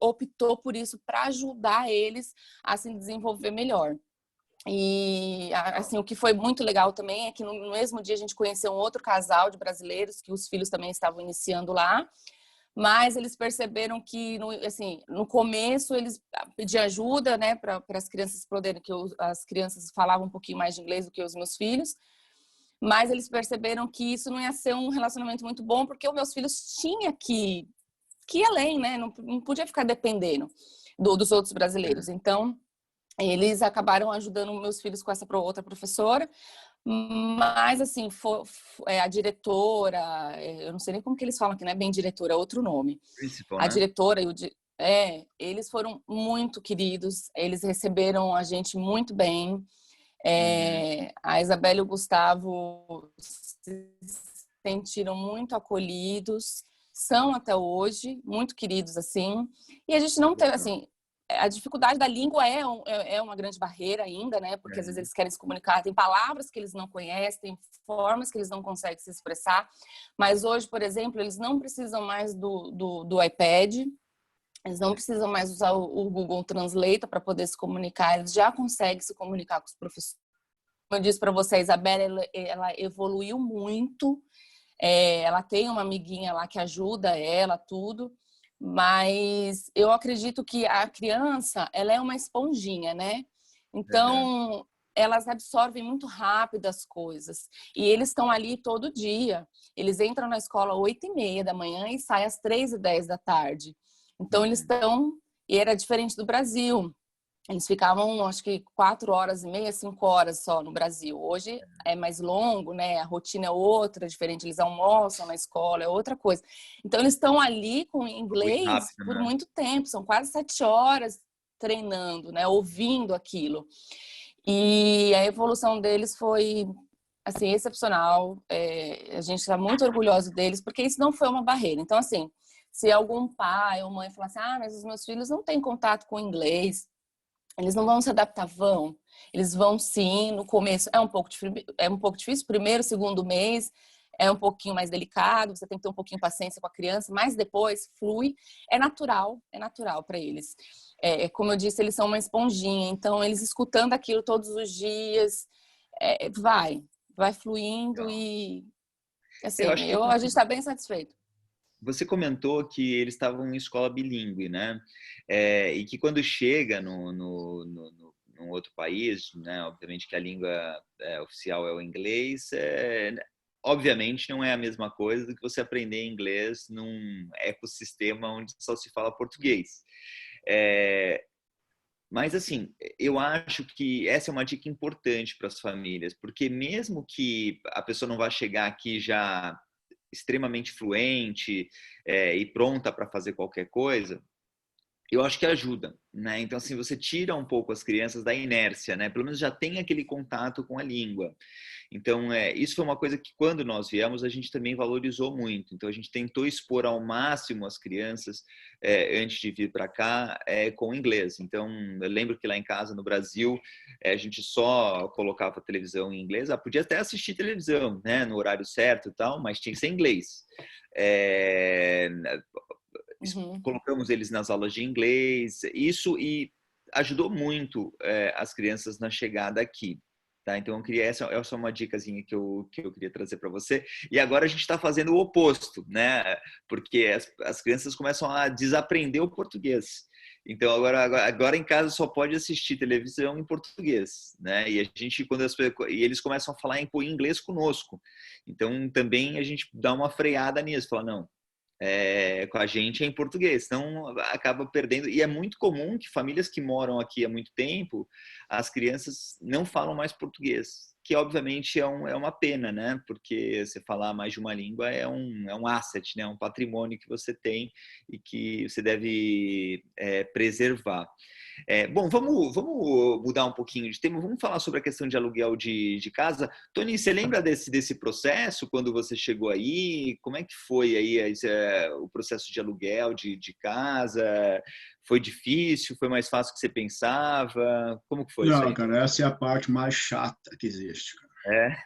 optou por isso para ajudar eles a se desenvolver melhor. E assim, o que foi muito legal também é que no mesmo dia a gente conheceu um outro casal de brasileiros que os filhos também estavam iniciando lá. Mas eles perceberam que, no começo, eles pediam ajuda, né, para as crianças poderem, que as crianças falavam um pouquinho mais de inglês do que os meus filhos, mas eles perceberam que isso não ia ser um relacionamento muito bom, porque os meus filhos tinham que ir além, né, não podia ficar dependendo dos outros brasileiros. Então, eles acabaram ajudando meus filhos com essa outra professora. Mas, assim, a diretora, eu não sei nem como que eles falam aqui, não é bem diretora, é outro nome. Principal, A né? diretora e eles foram muito queridos, eles receberam a gente muito bem. A Isabela e o Gustavo se sentiram muito acolhidos, são até hoje muito queridos, assim. E a gente não tem, assim, a dificuldade da língua é uma grande barreira ainda, né? Porque às vezes eles querem se comunicar, tem palavras que eles não conhecem, tem formas que eles não conseguem se expressar. Mas hoje, por exemplo, eles não precisam mais do iPad, eles não precisam mais usar o Google Translate para poder se comunicar, eles já conseguem se comunicar com os professores. Como eu disse para você, a Isabela, ela evoluiu muito, ela tem uma amiguinha lá que ajuda ela, tudo. Mas eu acredito que a criança, ela é uma esponjinha, né? Então, elas absorvem muito rápido as coisas. E eles estão ali todo dia. Eles entram na escola às 8h30 da manhã e saem às 3h10 da tarde. Então, eles estão... E era diferente do Brasil. Eles ficavam, acho que 4h30, 5 horas só no Brasil. Hoje é mais longo, né? A rotina é outra, diferente. Eles almoçam na escola, é outra coisa. Então, eles estão ali com inglês rápido, por né? muito tempo. São quase 7 horas treinando, né? Ouvindo aquilo. E a evolução deles foi, assim, excepcional. A gente está muito orgulhoso deles, porque isso não foi uma barreira. Então, assim, se algum pai ou mãe falar assim, mas os meus filhos não têm contato com inglês, eles não vão se adaptar, vão. Eles vão sim, no começo é um pouco difícil, primeiro, segundo mês é um pouquinho mais delicado, você tem que ter um pouquinho de paciência com a criança, mas depois flui, é natural para eles. Como eu disse, eles são uma esponjinha, então eles escutando aquilo todos os dias, vai fluindo. Legal. E assim, a gente está bem satisfeito. Você comentou que eles estavam em escola bilíngue, né? E que quando chega num outro país, né? Obviamente que a língua oficial é o inglês, obviamente não é a mesma coisa do que você aprender inglês num ecossistema onde só se fala português. Mas, assim, eu acho que essa é uma dica importante para as famílias, porque mesmo que a pessoa não vá chegar aqui já extremamente fluente e pronta para fazer qualquer coisa, eu acho que ajuda, né? Então, assim, você tira um pouco as crianças da inércia, né? Pelo menos já tem aquele contato com a língua. Então, isso foi uma coisa que quando nós viemos, a gente também valorizou muito. Então, a gente tentou expor ao máximo as crianças, antes de vir para cá, com inglês. Então, eu lembro que lá em casa, no Brasil, a gente só colocava a televisão em inglês. Podia até assistir televisão, né? No horário certo e tal, mas tinha que ser em inglês. Colocamos eles nas aulas de inglês, isso, e ajudou muito as crianças na chegada aqui. Tá? Então, essa é uma dicasinha que eu queria trazer para você. E agora a gente está fazendo o oposto, né? Porque as crianças começam a desaprender o português. Então, agora em casa só pode assistir televisão em português, né? E a gente, e eles começam a falar em inglês conosco. Então, também a gente dá uma freada nisso, fala, não, com a gente é em português, então acaba perdendo. E é muito comum que famílias que moram aqui há muito tempo, as crianças não falam mais português, que obviamente é uma pena, né? Porque você falar mais de uma língua é um asset, né? Um patrimônio que você tem e que você deve preservar. Bom, vamos mudar um pouquinho de tema, vamos falar sobre a questão de aluguel de casa. Tony, você lembra desse processo, quando você chegou aí? Como é que foi aí o processo de aluguel de casa? Foi difícil? Foi mais fácil do que você pensava? Como que foi isso Não, aí? cara, essa é a parte mais chata que existe, cara.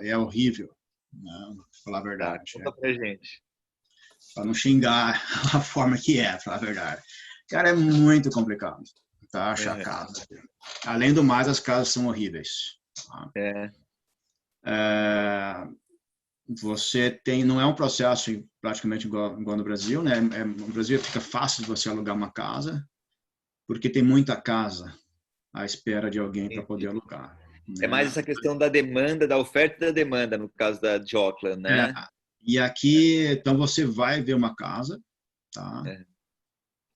É horrível, né? Pra falar a Tá, verdade. conta pra gente. Para não xingar a forma que pra falar a verdade. Cara, é muito complicado, tá? Achar casa. Além do mais, as casas são horríveis. Tá? Você tem, não é um processo praticamente igual no Brasil, né? No Brasil fica fácil de você alugar uma casa, porque tem muita casa à espera de alguém para poder alugar. É mais essa questão da demanda, da oferta e da demanda, no caso de Auckland, né? E aqui, então, você vai ver uma casa, tá?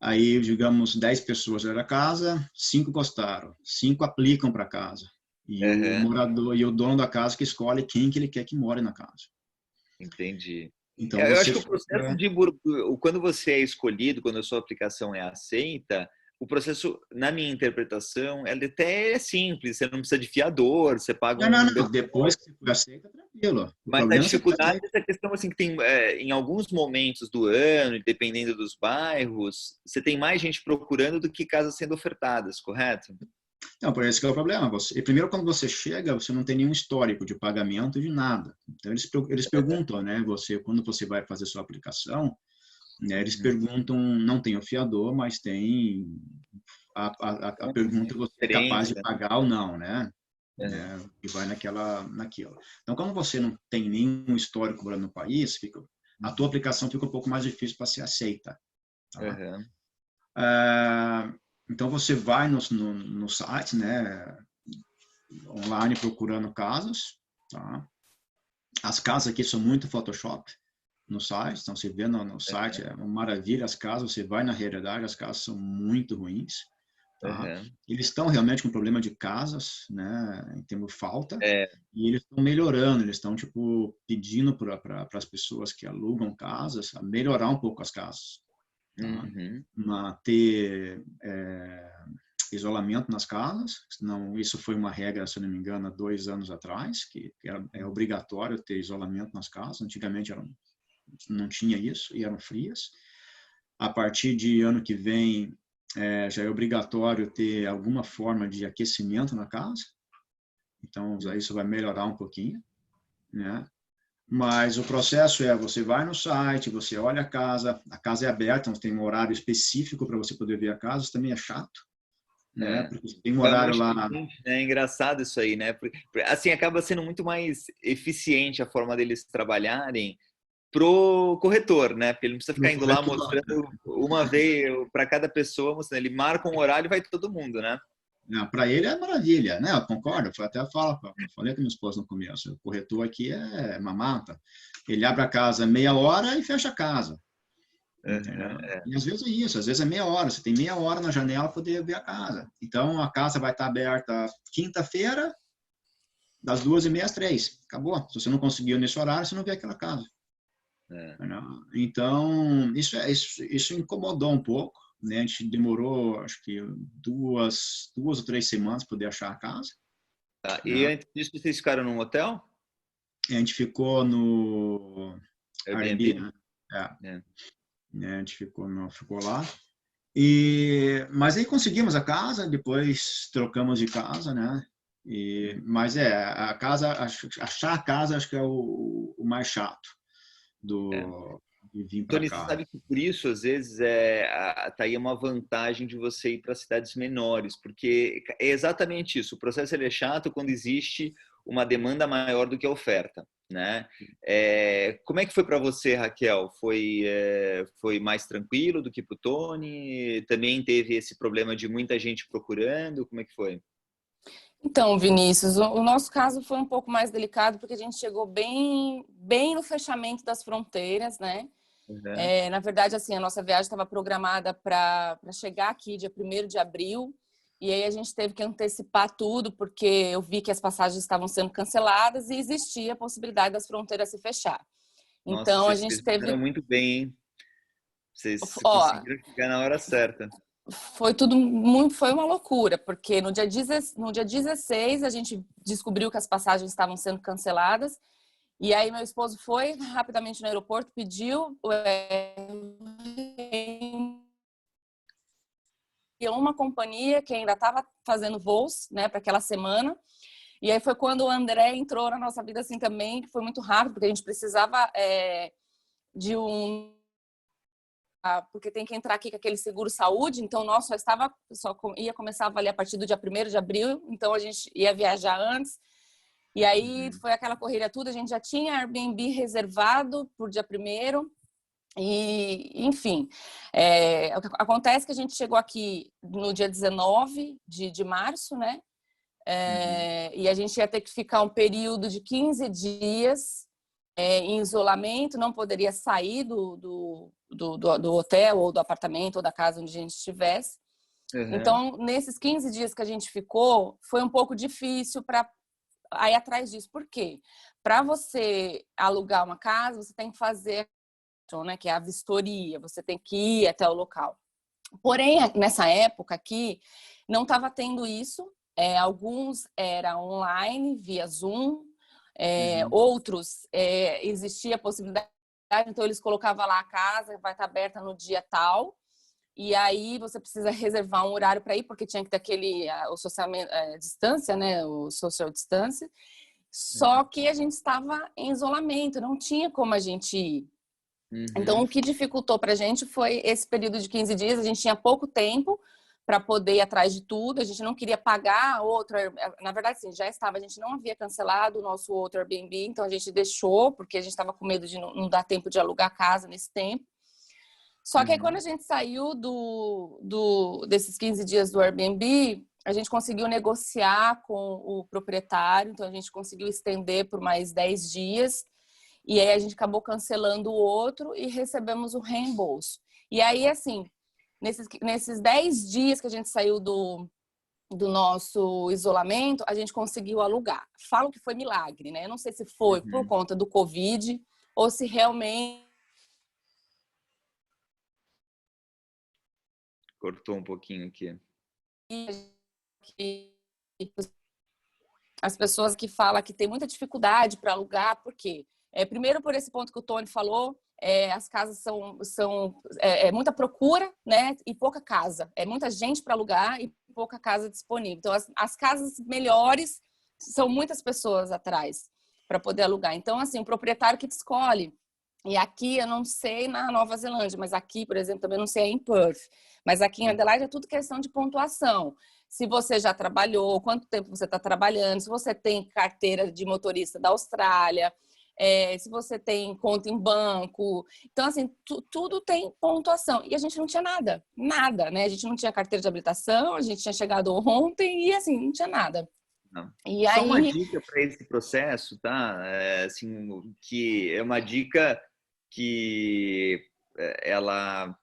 Aí, digamos, 10 pessoas da casa, 5 gostaram, 5 aplicam para casa. E o morador e o dono da casa que escolhe quem que ele quer que more na casa. Entendi. Então, eu acho que o processo quando você é escolhido, quando a sua aplicação é aceita, o processo, na minha interpretação, ele até é simples. Você não precisa de fiador, você paga Não. Depois que você aceita, tranquilo. Mas a dificuldade é essa questão assim, que tem em alguns momentos do ano, dependendo dos bairros, você tem mais gente procurando do que casas sendo ofertadas, correto? Não, por isso que é o problema. Primeiro, quando você chega, você não tem nenhum histórico de pagamento de nada. Então, eles perguntam, né? Quando você vai fazer sua aplicação, né, eles perguntam, não tem o fiador, mas tem a pergunta se você é capaz de pagar ou não, né? E vai naquilo. Então, como você não tem nenhum histórico morando no país, a tua aplicação fica um pouco mais difícil para ser aceita. Tá? Então, você vai no site, né, online procurando casas. Tá? As casas aqui são muito Photoshop no site, então você vê no site, é uma maravilha as casas, você vai na realidade, as casas são muito ruins. Tá? Eles estão realmente com problema de casas, né, em termos de falta, e eles estão melhorando, eles estão tipo pedindo para as pessoas que alugam casas a melhorar um pouco as casas, tá? Ter isolamento nas casas. Não, isso foi uma regra, se não me engano, há 2 anos atrás, que é obrigatório ter isolamento nas casas. Antigamente não tinha isso e eram frias. A partir de ano que vem já é obrigatório ter alguma forma de aquecimento na casa. Então, isso vai melhorar um pouquinho, né? Mas o processo você vai no site, você olha a casa é aberta, então tem um horário específico para você poder ver a casa, isso também é chato, né? Porque tem um horário lá. É engraçado isso aí, né? Porque, assim, acaba sendo muito mais eficiente a forma deles trabalharem pro corretor, né? Porque ele não precisa ficar indo lá mostrando uma vez para cada pessoa, mostrando. Ele marca um horário e vai todo mundo, né? Para ele é maravilha, né? Eu concordo. Eu até falei com minha esposa no começo. O corretor aqui é mamata. Ele abre a casa meia hora e fecha a casa. E às vezes é isso, às vezes é meia hora. Você tem meia hora na janela para poder ver a casa. Então a casa vai estar aberta quinta-feira, das 2h30 às 3h. Acabou. Se você não conseguiu nesse horário, você não vê aquela casa. Então isso incomodou um pouco. Né? A gente demorou, acho que 2 ou 3 semanas para poder achar a casa. E antes disso, vocês ficaram num hotel? A gente ficou no Airbnb, né? A gente ficou lá. Mas aí conseguimos a casa, depois trocamos de casa, né? Mas a casa, achar a casa acho que é o mais chato de vir para cá. Você sabe que por isso, às vezes, tá aí uma vantagem de você ir para cidades menores, porque é exatamente isso. O processo é chato quando existe uma demanda maior do que a oferta. né? Como é que foi para você, Raquel? Foi mais tranquilo do que para o Tony? Também teve esse problema de muita gente procurando? Como é que foi? Então, Vinícius, o nosso caso foi um pouco mais delicado porque a gente chegou bem no fechamento das fronteiras, né? Uhum. Na verdade, assim, a nossa viagem estava programada para chegar aqui dia 1º de abril, e aí a gente teve que antecipar tudo, porque eu vi que as passagens estavam sendo canceladas e existia a possibilidade das fronteiras se fechar. Nossa, Então, a vocês gente fizeram teve... muito bem, hein? Vocês Ó, conseguiram chegar na hora certa. foi uma loucura, porque no dia 16 a gente descobriu que as passagens estavam sendo canceladas, e aí meu esposo foi rapidamente no aeroporto, pediu uma companhia que ainda estava fazendo voos, né, para aquela semana. E aí foi quando o André entrou na nossa vida assim também, que foi muito rápido, porque a gente precisava de porque tem que entrar aqui com aquele seguro saúde, então nós ia começar a valer a partir do dia 1º de abril, então a gente ia viajar antes. E aí foi aquela correria tudo, a gente já tinha Airbnb reservado por dia 1º. E, enfim, acontece que a gente chegou aqui no dia 19 de março, né? E a gente ia ter que ficar um período de 15 dias em isolamento, não poderia sair do hotel ou do apartamento ou da casa onde a gente estivesse. Uhum. Então, nesses 15 dias que a gente ficou, foi um pouco difícil para ir atrás disso. Por quê? Para você alugar uma casa, você tem que fazer, né, que é a vistoria, você tem que ir até o local. Porém, nessa época aqui, não estava tendo isso. Alguns era online, via Zoom, outros existia a possibilidade, então eles colocavam lá a casa, vai estar aberta no dia tal, e aí você precisa reservar um horário para ir, porque tinha que ter o sociamento, distância, né, o social distance. Só que a gente estava em isolamento, não tinha como a gente ir. Então, o que dificultou para a gente foi esse período de 15 dias. A gente tinha pouco tempo para poder ir atrás de tudo. A gente não queria pagar outro. Na verdade, sim, já estava. A gente não havia cancelado o nosso outro Airbnb, então a gente deixou, porque a gente estava com medo de não dar tempo de alugar a casa nesse tempo. Só que aí, quando a gente saiu desses 15 dias do Airbnb, a gente conseguiu negociar com o proprietário, então a gente conseguiu estender por mais 10 dias. E aí a gente acabou cancelando o outro e recebemos o reembolso. E aí, assim, nesses 10 dias que a gente saiu do nosso isolamento, a gente conseguiu alugar. Falo que foi milagre, né? Eu não sei se foi por conta do Covid ou se realmente... Cortou um pouquinho aqui. As pessoas que falam que tem muita dificuldade para alugar, por quê? Primeiro, por esse ponto que o Tony falou, as casas são muita procura, né? E pouca casa. É muita gente para alugar e pouca casa disponível. Então, as casas melhores são muitas pessoas atrás para poder alugar. Então, assim, o proprietário que te escolhe. E aqui, eu não sei na Nova Zelândia, mas aqui, por exemplo, também não sei em Perth. Mas aqui em Adelaide é tudo questão de pontuação. Se você já trabalhou, quanto tempo você está trabalhando, se você tem carteira de motorista da Austrália, se você tem conta em banco. Então, assim, tudo tem pontuação. E a gente não tinha nada, né? A gente não tinha carteira de habilitação, a gente tinha chegado ontem e, assim, não tinha nada. Não. E Só aí... uma dica para esse processo, tá? Assim, que é uma dica que ela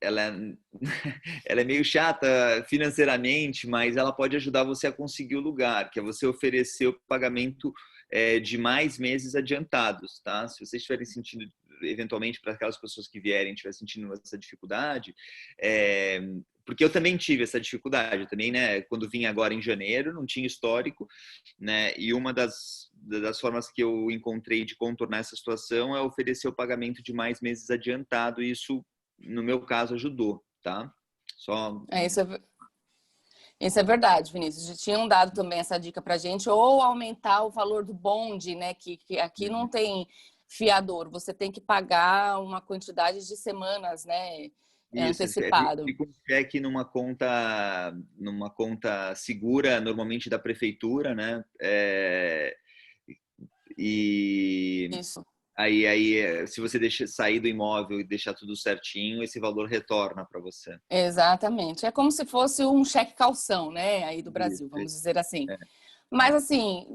é meio chata financeiramente, mas ela pode ajudar você a conseguir o lugar, que é você oferecer o pagamento de mais meses adiantados, tá? Se vocês estiverem sentindo, eventualmente, para aquelas pessoas que vierem, estiverem sentindo essa dificuldade, porque eu também tive essa dificuldade, também, né? Quando vim agora em janeiro, não tinha histórico, né? E uma das formas que eu encontrei de contornar essa situação é oferecer o pagamento de mais meses adiantado, e isso, no meu caso, ajudou, tá? Só... Isso é verdade, Vinícius. Já tinham dado também essa dica pra gente, ou aumentar o valor do bonde, né? Que aqui não tem fiador, você tem que pagar uma quantidade de semanas, né? Isso, Antecipado. fica um cheque numa conta segura, normalmente da prefeitura, né? E Isso. aí, se você sair do imóvel e deixar tudo certinho, esse valor retorna para você. Exatamente. É como se fosse um cheque calção, né? Aí do Brasil, Isso. vamos dizer assim. É. Mas, assim,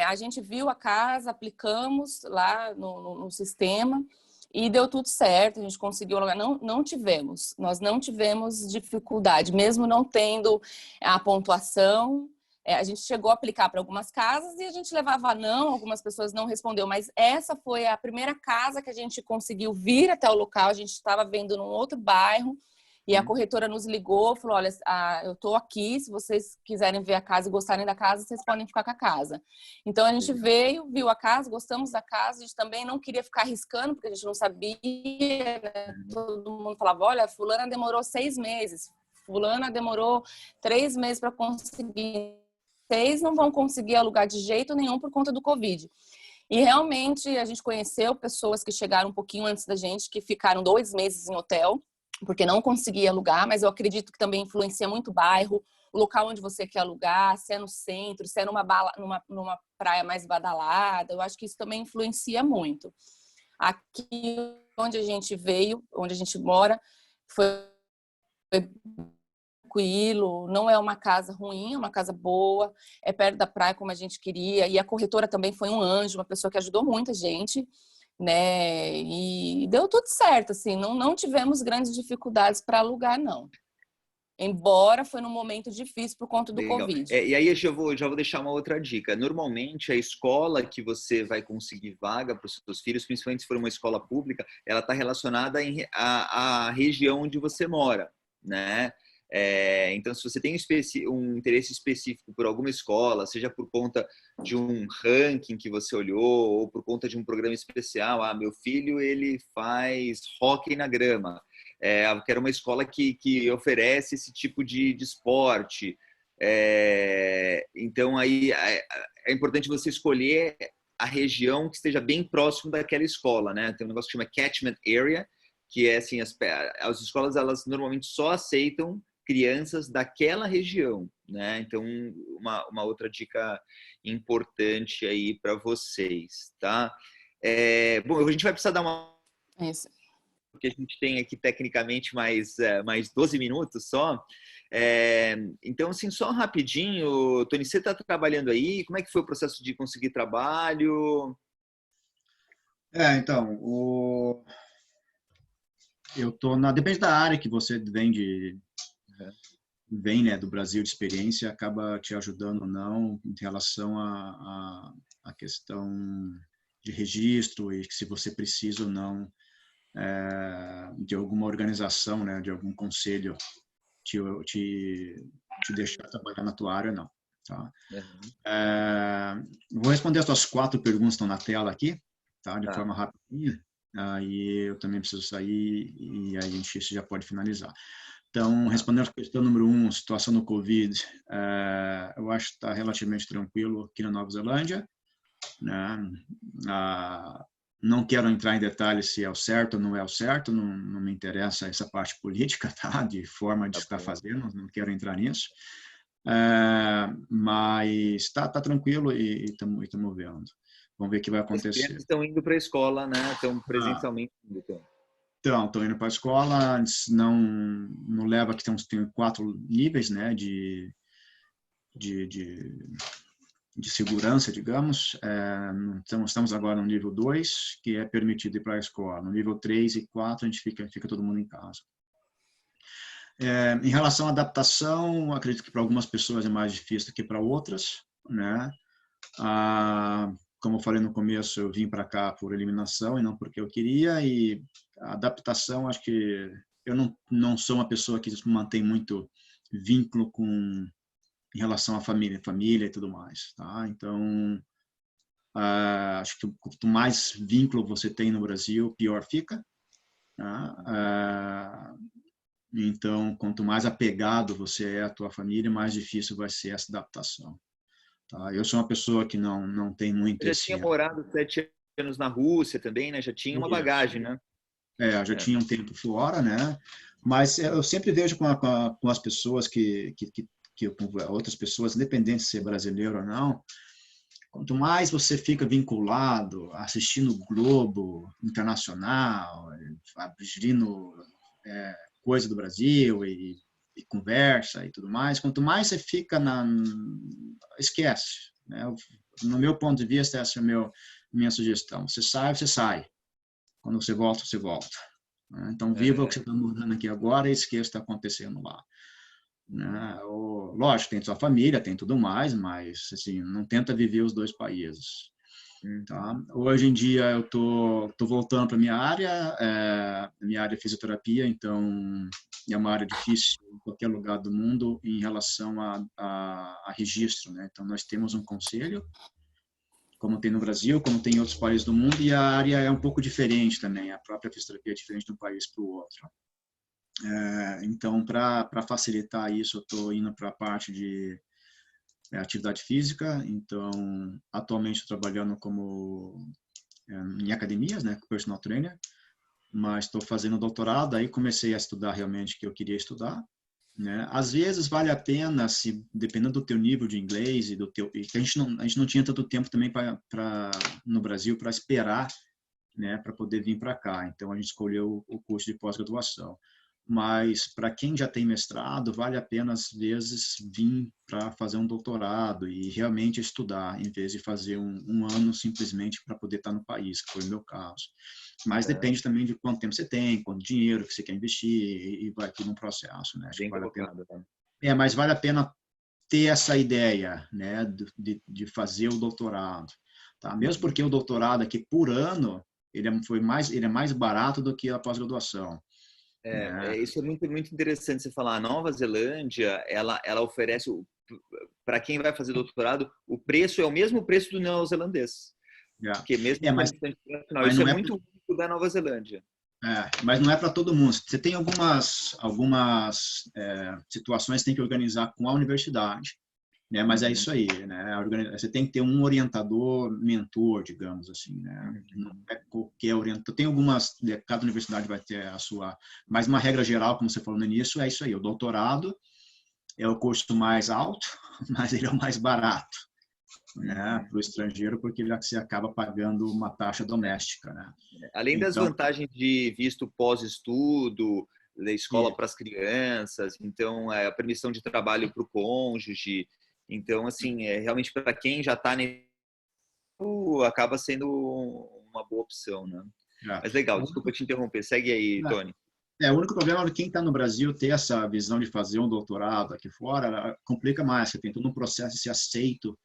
a gente viu a casa, aplicamos lá no sistema e deu tudo certo, a gente conseguiu alugar. Nós não tivemos dificuldade, mesmo não tendo a pontuação. A gente chegou a aplicar para algumas casas e a gente levava não, algumas pessoas não respondeu, mas essa foi a primeira casa que a gente conseguiu vir até o local. A gente estava vendo num outro bairro e a corretora nos ligou, falou, olha, eu estou aqui, se vocês quiserem ver a casa e gostarem da casa, vocês podem ficar com a casa. Então a gente veio, viu a casa, gostamos da casa, a gente também não queria ficar arriscando, porque a gente não sabia, né? Todo mundo falava, olha, fulana demorou 6 meses, fulana demorou 3 meses para conseguir. Vocês não vão conseguir alugar de jeito nenhum por conta do Covid. E realmente a gente conheceu pessoas que chegaram um pouquinho antes da gente, que ficaram 2 meses em hotel, porque não conseguia alugar, mas eu acredito que também influencia muito o bairro, o local onde você quer alugar, se é no centro, se é numa praia mais badalada. Eu acho que isso também influencia muito. Aqui onde a gente veio, onde a gente mora, foi tranquilo, não é uma casa ruim, é uma casa boa, é perto da praia como a gente queria, e a corretora também foi um anjo, uma pessoa que ajudou muita gente, né? E deu tudo certo, assim, não tivemos grandes dificuldades para alugar, não. Embora foi num momento difícil por conta do Legal. Covid. E aí eu já vou deixar uma outra dica. Normalmente, a escola que você vai conseguir vaga para os seus filhos, principalmente se for uma escola pública, ela está relacionada à região onde você mora, né? Então, se você tem um interesse específico por alguma escola, seja por conta de um ranking que você olhou ou por conta de um programa especial, meu filho ele faz hóquei na grama, eu quero uma escola que oferece esse tipo de esporte. Então, aí é importante você escolher a região que esteja bem próximo daquela escola, né? Tem um negócio que chama catchment area, que é assim, as escolas elas normalmente só aceitam crianças daquela região, né? Então, uma outra dica importante aí para vocês, tá? Bom, a gente vai precisar dar uma... Isso. Porque a gente tem aqui tecnicamente mais 12 minutos só. Então, assim, só rapidinho, Tony, você está trabalhando aí? Como é que foi o processo de conseguir trabalho? Então, eu tô depende da área que você vem, né, do Brasil de experiência, acaba te ajudando ou não em relação à questão de registro e se você precisa ou não de alguma organização, né, de algum conselho te deixar trabalhar na tua área ou não. Tá? Vou responder as tuas 4 perguntas que estão na tela aqui, tá? De forma rapidinha. Aí eu também preciso sair e aí a gente já pode finalizar. Então, respondendo a questão número 1, situação do Covid, eu acho que está relativamente tranquilo aqui na Nova Zelândia, né? Não quero entrar em detalhes se é o certo ou não é o certo, não me interessa essa parte política, tá? De forma de estar fazendo, não quero entrar nisso. Mas está tranquilo e estamos vendo. Vamos ver o que vai acontecer. As crianças estão indo para a escola, né? Estão presencialmente indo. Estão indo para a escola, não leva que tem 4 níveis, né, de segurança, digamos. Então, estamos agora no nível 2, que é permitido ir para a escola. No nível 3 e 4, a gente fica todo mundo em casa. Em relação à adaptação, acredito que para algumas pessoas é mais difícil do que para outras, né? Como eu falei no começo, eu vim para cá por eliminação e não porque eu queria, e a adaptação, acho que eu não sou uma pessoa que mantém muito vínculo em relação à família e tudo mais, tá? Então, acho que quanto mais vínculo você tem no Brasil, pior fica, tá? Então, quanto mais apegado você é à tua família, mais difícil vai ser essa adaptação. Tá? Eu sou uma pessoa que não tem muito já tinha morado 7 anos na Rússia também, né? Já tinha uma bagagem, né? Já tinha um tempo fora, né? Mas eu sempre vejo com as pessoas com outras pessoas, independente de ser brasileiro ou não, quanto mais você fica vinculado, assistindo o Globo Internacional, abrindo coisa do Brasil e conversa e tudo mais, quanto mais você fica esquece, né? No meu ponto de vista, essa é a minha sugestão. Você sai. Quando você volta, você volta. Né? Então, viva o que você está mudando aqui agora e esqueça o que está acontecendo lá. Né? Lógico, tem sua família, tem tudo mais, mas assim, não tenta viver os dois países. Tá? Hoje em dia eu tô voltando para minha área é fisioterapia, então é uma área difícil em qualquer lugar do mundo em relação a registro, né? Então nós temos um conselho, como tem no Brasil, como tem em outros países do mundo, e a área é um pouco diferente também, a própria fisioterapia é diferente de um país para o outro. Então, para facilitar isso, eu estou indo para a parte de atividade física. Então, atualmente estou trabalhando em academias, né, como personal trainer, mas estou fazendo doutorado, aí comecei a estudar realmente o que eu queria estudar. Né? Às vezes vale a pena, dependendo do teu nível de inglês e que a gente não tinha tanto tempo também no Brasil para esperar, né, para poder vir para cá. Então, a gente escolheu o curso de pós-graduação. Mas, para quem já tem mestrado, vale a pena, às vezes, vir para fazer um doutorado e realmente estudar, em vez de fazer um ano simplesmente para poder estar no país, que foi o meu caso. Mas depende também de quanto tempo você tem, quanto dinheiro que você quer investir, e vai tudo num processo. Né? Bem vale colocado, tá? mas vale a pena ter essa ideia, né, de fazer o doutorado. Tá? Mesmo porque o doutorado aqui, por ano, ele é mais barato do que a pós-graduação. Isso é muito, muito interessante você falar. A Nova Zelândia, ela oferece, para quem vai fazer doutorado, o preço é o mesmo preço do neozelandês. Porque mesmo mas isso é muito único da Nova Zelândia. Mas não é para todo mundo. Você tem algumas situações que tem que organizar com a universidade, né? Mas é isso aí, né? Você tem que ter um orientador, mentor, digamos assim, né? Não é qualquer orientador. Tem cada universidade vai ter a sua, mas uma regra geral, como você falou no início, é isso aí. O doutorado é o curso mais alto, mas ele é o mais barato, né, para o estrangeiro, porque você acaba pagando uma taxa doméstica, né? Além das vantagens de visto pós-estudo, da escola para as crianças, então a permissão de trabalho para o cônjuge, então assim realmente para quem já está acaba sendo uma boa opção, né? Mas legal, desculpa te interromper, segue aí, Tony. O único problema é que quem está no Brasil ter essa visão de fazer um doutorado aqui fora complica mais, você tem todo um processo de ser aceito,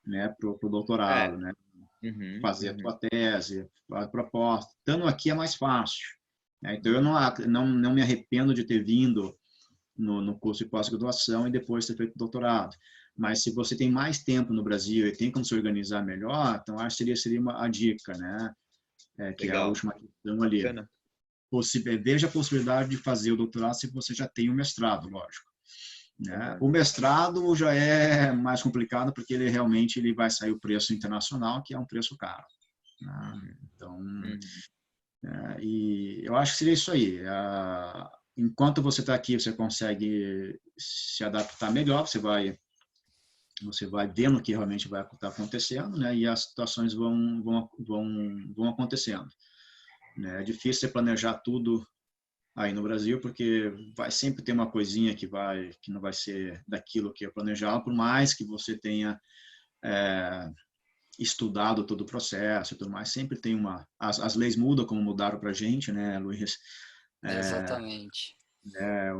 né, para o doutorado, né? Fazer a tua tese, a proposta. Estando aqui é mais fácil. Né? Então, eu não me arrependo de ter vindo no curso de pós-graduação e depois ter feito doutorado. Mas se você tem mais tempo no Brasil e tem como se organizar melhor, então acho que seria a dica, né? Que legal. É a última questão ali. Veja a possibilidade de fazer o doutorado se você já tem o mestrado, lógico. Né? O mestrado já é mais complicado porque ele vai sair o preço internacional, que é um preço caro. Né? Então, e eu acho que seria isso aí. Enquanto você está aqui, você consegue se adaptar melhor, você vai vendo o que realmente vai estar acontecendo, né? E as situações vão acontecendo. Né? É difícil você planejar tudo aí no Brasil, porque vai sempre ter uma coisinha que não vai ser daquilo que é planejado, por mais que você tenha estudado todo o processo e tudo mais, sempre tem as leis mudam como mudaram para a gente, né, Luiz? Exatamente.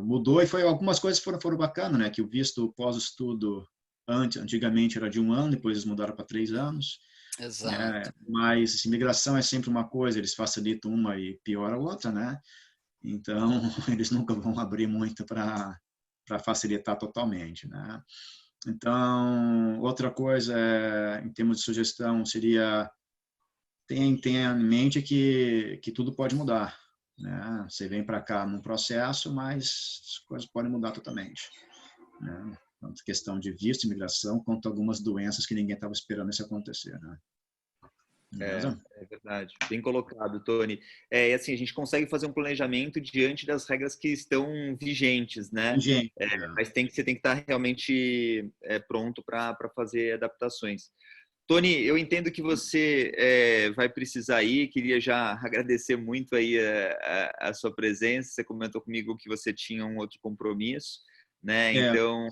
Mudou e algumas coisas foram bacanas, né, que o visto pós-estudo antigamente era de 1 ano, depois eles mudaram para 3 anos. Exato. Mas imigração é sempre uma coisa, eles facilitam uma e piora a outra, né? Então, eles nunca vão abrir muito para facilitar totalmente, né? Então, outra coisa, em termos de sugestão, seria tenha em mente que tudo pode mudar, né? Você vem para cá num processo, mas as coisas podem mudar totalmente, né? Tanto questão de visto, imigração, quanto algumas doenças que ninguém estava esperando isso acontecer, né? É verdade, bem colocado, Tony. Assim, a gente consegue fazer um planejamento diante das regras que estão vigentes, né? Mas você tem que estar realmente pronto para fazer adaptações. Tony, eu entendo que você vai precisar ir. Queria já agradecer muito aí a sua presença. Você comentou comigo que você tinha um outro compromisso, né? Então,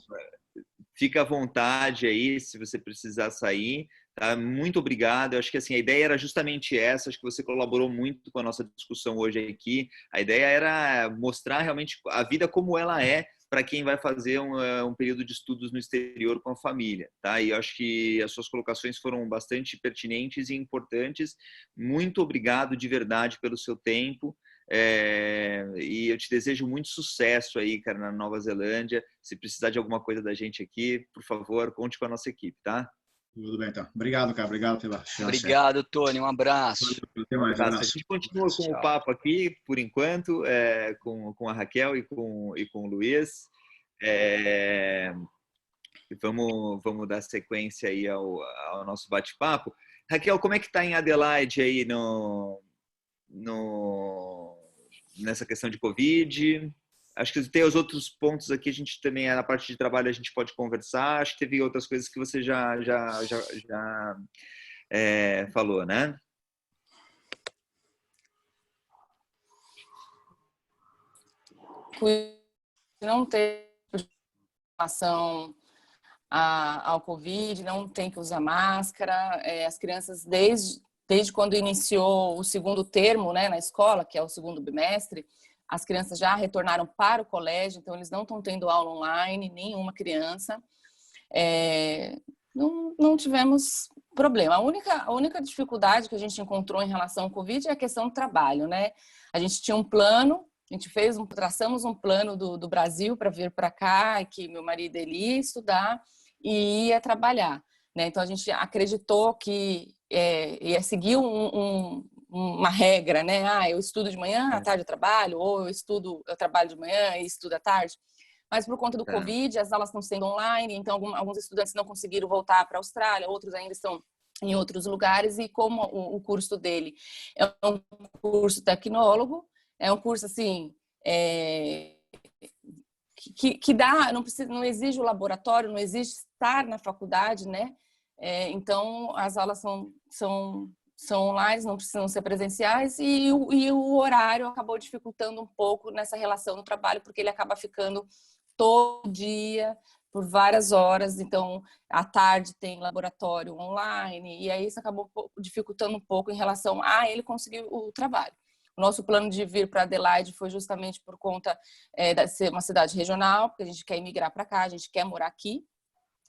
fica à vontade aí se você precisar sair. Tá? Muito obrigado. Eu acho que assim, a ideia era justamente essa. Acho que você colaborou muito com a nossa discussão hoje aqui. A ideia era mostrar realmente a vida como ela é para quem vai fazer um período de estudos no exterior com a família, tá? E eu acho que as suas colocações foram bastante pertinentes e importantes. Muito obrigado de verdade pelo seu tempo. E eu te desejo muito sucesso aí, cara, na Nova Zelândia. Se precisar de alguma coisa da gente aqui, por favor, conte com a nossa equipe, tá? Tudo bem, então. Obrigado, cara. Obrigado pela chance. Obrigado, Tony. Um abraço. Até mais, um abraço. A gente continua com o papo aqui, por enquanto, com a Raquel e com o Luiz. Vamos dar sequência aí ao nosso bate-papo. Raquel, como é que está em Adelaide aí nessa questão de Covid? Acho que tem os outros pontos aqui, a gente também, na parte de trabalho, a gente pode conversar. Acho que teve outras coisas que você já falou, né? Não ter relação ao Covid, não tem que usar máscara. As crianças, desde quando iniciou o segundo termo, né, na escola, que é o segundo bimestre, as crianças já retornaram para o colégio, então eles não estão tendo aula online, nenhuma criança. Não tivemos problema. A única dificuldade que a gente encontrou em relação ao Covid é a questão do trabalho, né? A gente tinha um plano, traçamos um plano do Brasil para vir para cá, que meu marido ele ia estudar e ia trabalhar, né? Então a gente acreditou que ia seguir uma regra, né? Eu estudo de manhã, à tarde eu trabalho, ou eu trabalho de manhã e estudo à tarde. Mas por conta do Covid, as aulas estão sendo online, então alguns estudantes não conseguiram voltar para a Austrália, outros ainda estão em outros lugares, e como o curso dele é um curso tecnólogo, é um curso assim que dá, não exige o laboratório, não exige estar na faculdade, né? Então as aulas são online, não precisam ser presenciais, e o horário acabou dificultando um pouco nessa relação no trabalho, porque ele acaba ficando todo dia, por várias horas. Então, à tarde tem laboratório online, e aí isso acabou dificultando um pouco em relação a ele conseguir o trabalho. O nosso plano de vir para Adelaide foi justamente por conta de ser uma cidade regional, porque a gente quer imigrar para cá, a gente quer morar aqui.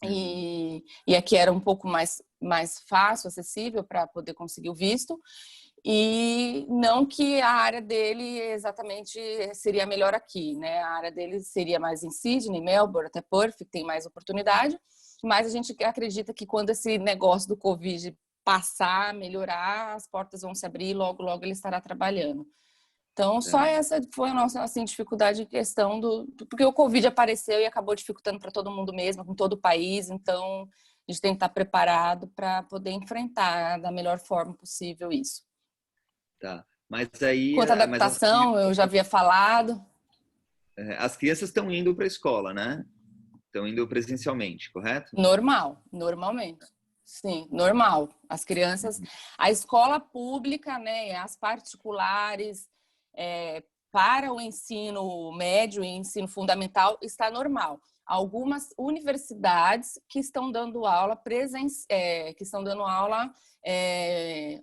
E aqui era um pouco mais fácil, acessível para poder conseguir o visto. E não que a área dele exatamente seria melhor aqui, né? A área dele seria mais em Sydney, Melbourne, até Perth, que tem mais oportunidade. Mas a gente acredita que quando esse negócio do Covid passar, melhorar, as portas vão se abrir e logo, logo ele estará trabalhando. Então, só essa foi a nossa dificuldade em questão porque o Covid apareceu e acabou dificultando para todo mundo mesmo, com todo o país. Então, a gente tem que estar preparado para poder enfrentar da melhor forma possível isso. Tá, mas aí... Quanto à adaptação, eu já havia falado. As crianças estão indo para a escola, né? Estão indo presencialmente, correto? Normalmente. Sim, normal. As crianças... A escola pública, né, as particulares... para o ensino médio e ensino fundamental está normal. Algumas universidades que estão dando aula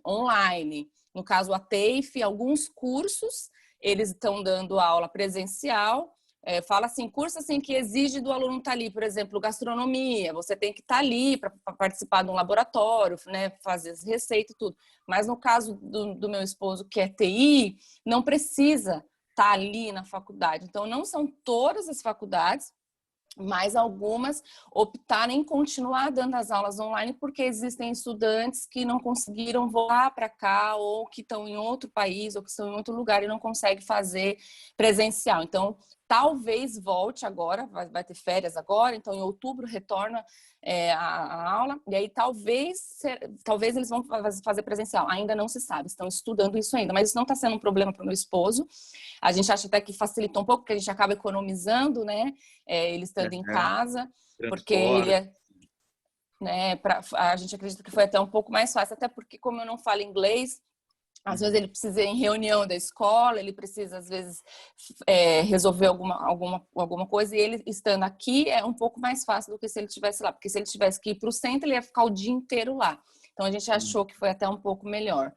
online. No caso, a TAFE, alguns cursos, eles estão dando aula presencial. Fala assim, curso assim que exige do aluno estar ali, por exemplo, gastronomia, você tem que estar ali para participar de um laboratório, né, fazer as receitas e tudo. Mas no caso do meu esposo, que é TI, não precisa estar ali na faculdade. Então, não são todas as faculdades, mas algumas optaram em continuar dando as aulas online porque existem estudantes que não conseguiram voltar para cá, ou que estão em outro país, ou que estão em outro lugar e não conseguem fazer presencial. Então, talvez volte agora, vai ter férias agora, então em outubro retorna a aula, e aí talvez eles vão fazer presencial, ainda não se sabe, estão estudando isso ainda, mas isso não está sendo um problema para o meu esposo. A gente acha até que facilita um pouco, porque a gente acaba economizando, né, ele estando em casa, porque ele né? A gente acredita que foi até um pouco mais fácil, até porque como eu não falo inglês, às vezes ele precisa ir em reunião da escola, ele precisa, às vezes, resolver alguma coisa, e ele estando aqui é um pouco mais fácil do que se ele estivesse lá, porque se ele tivesse que ir para o centro, ele ia ficar o dia inteiro lá. Então, a gente achou que foi até um pouco melhor.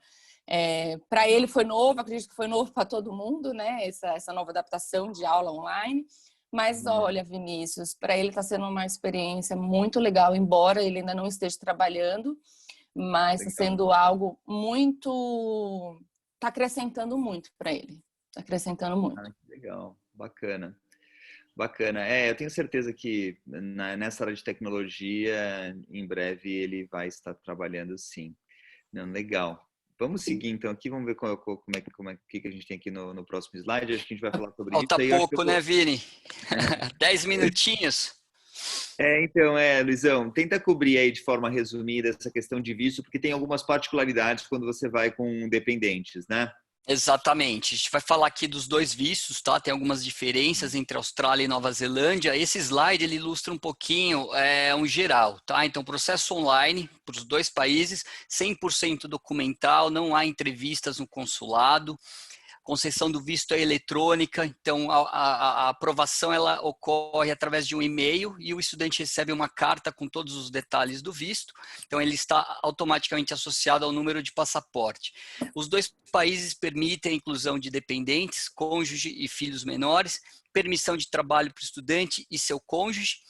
Para ele foi novo, acredito que foi novo para todo mundo, né? Essa nova adaptação de aula online. Mas, olha, Vinícius, para ele está sendo uma experiência muito legal, embora ele ainda não esteja trabalhando, mas está sendo algo muito... Está acrescentando muito para ele. Está acrescentando muito. Ah, que legal. Bacana. Bacana. Eu tenho certeza que nessa área de tecnologia, em breve, ele vai estar trabalhando sim. Não, legal. Vamos seguir então aqui, vamos ver como é que a gente tem aqui no próximo slide. Acho que a gente vai falar sobre isso. Falta pouco, né, Vini? 10 minutinhos. Então, Luizão, tenta cobrir aí de forma resumida essa questão de visto, porque tem algumas particularidades quando você vai com dependentes, né? Exatamente. A gente vai falar aqui dos dois vistos, tá? Tem algumas diferenças entre Austrália e Nova Zelândia. Esse slide, ele ilustra um pouquinho um geral, tá? Então, processo online para os dois países, 100% documental, não há entrevistas no consulado. Concessão do visto é eletrônica, então a aprovação ela ocorre através de um e-mail e o estudante recebe uma carta com todos os detalhes do visto, então ele está automaticamente associado ao número de passaporte. Os dois países permitem a inclusão de dependentes, cônjuge e filhos menores, permissão de trabalho para o estudante e seu cônjuge,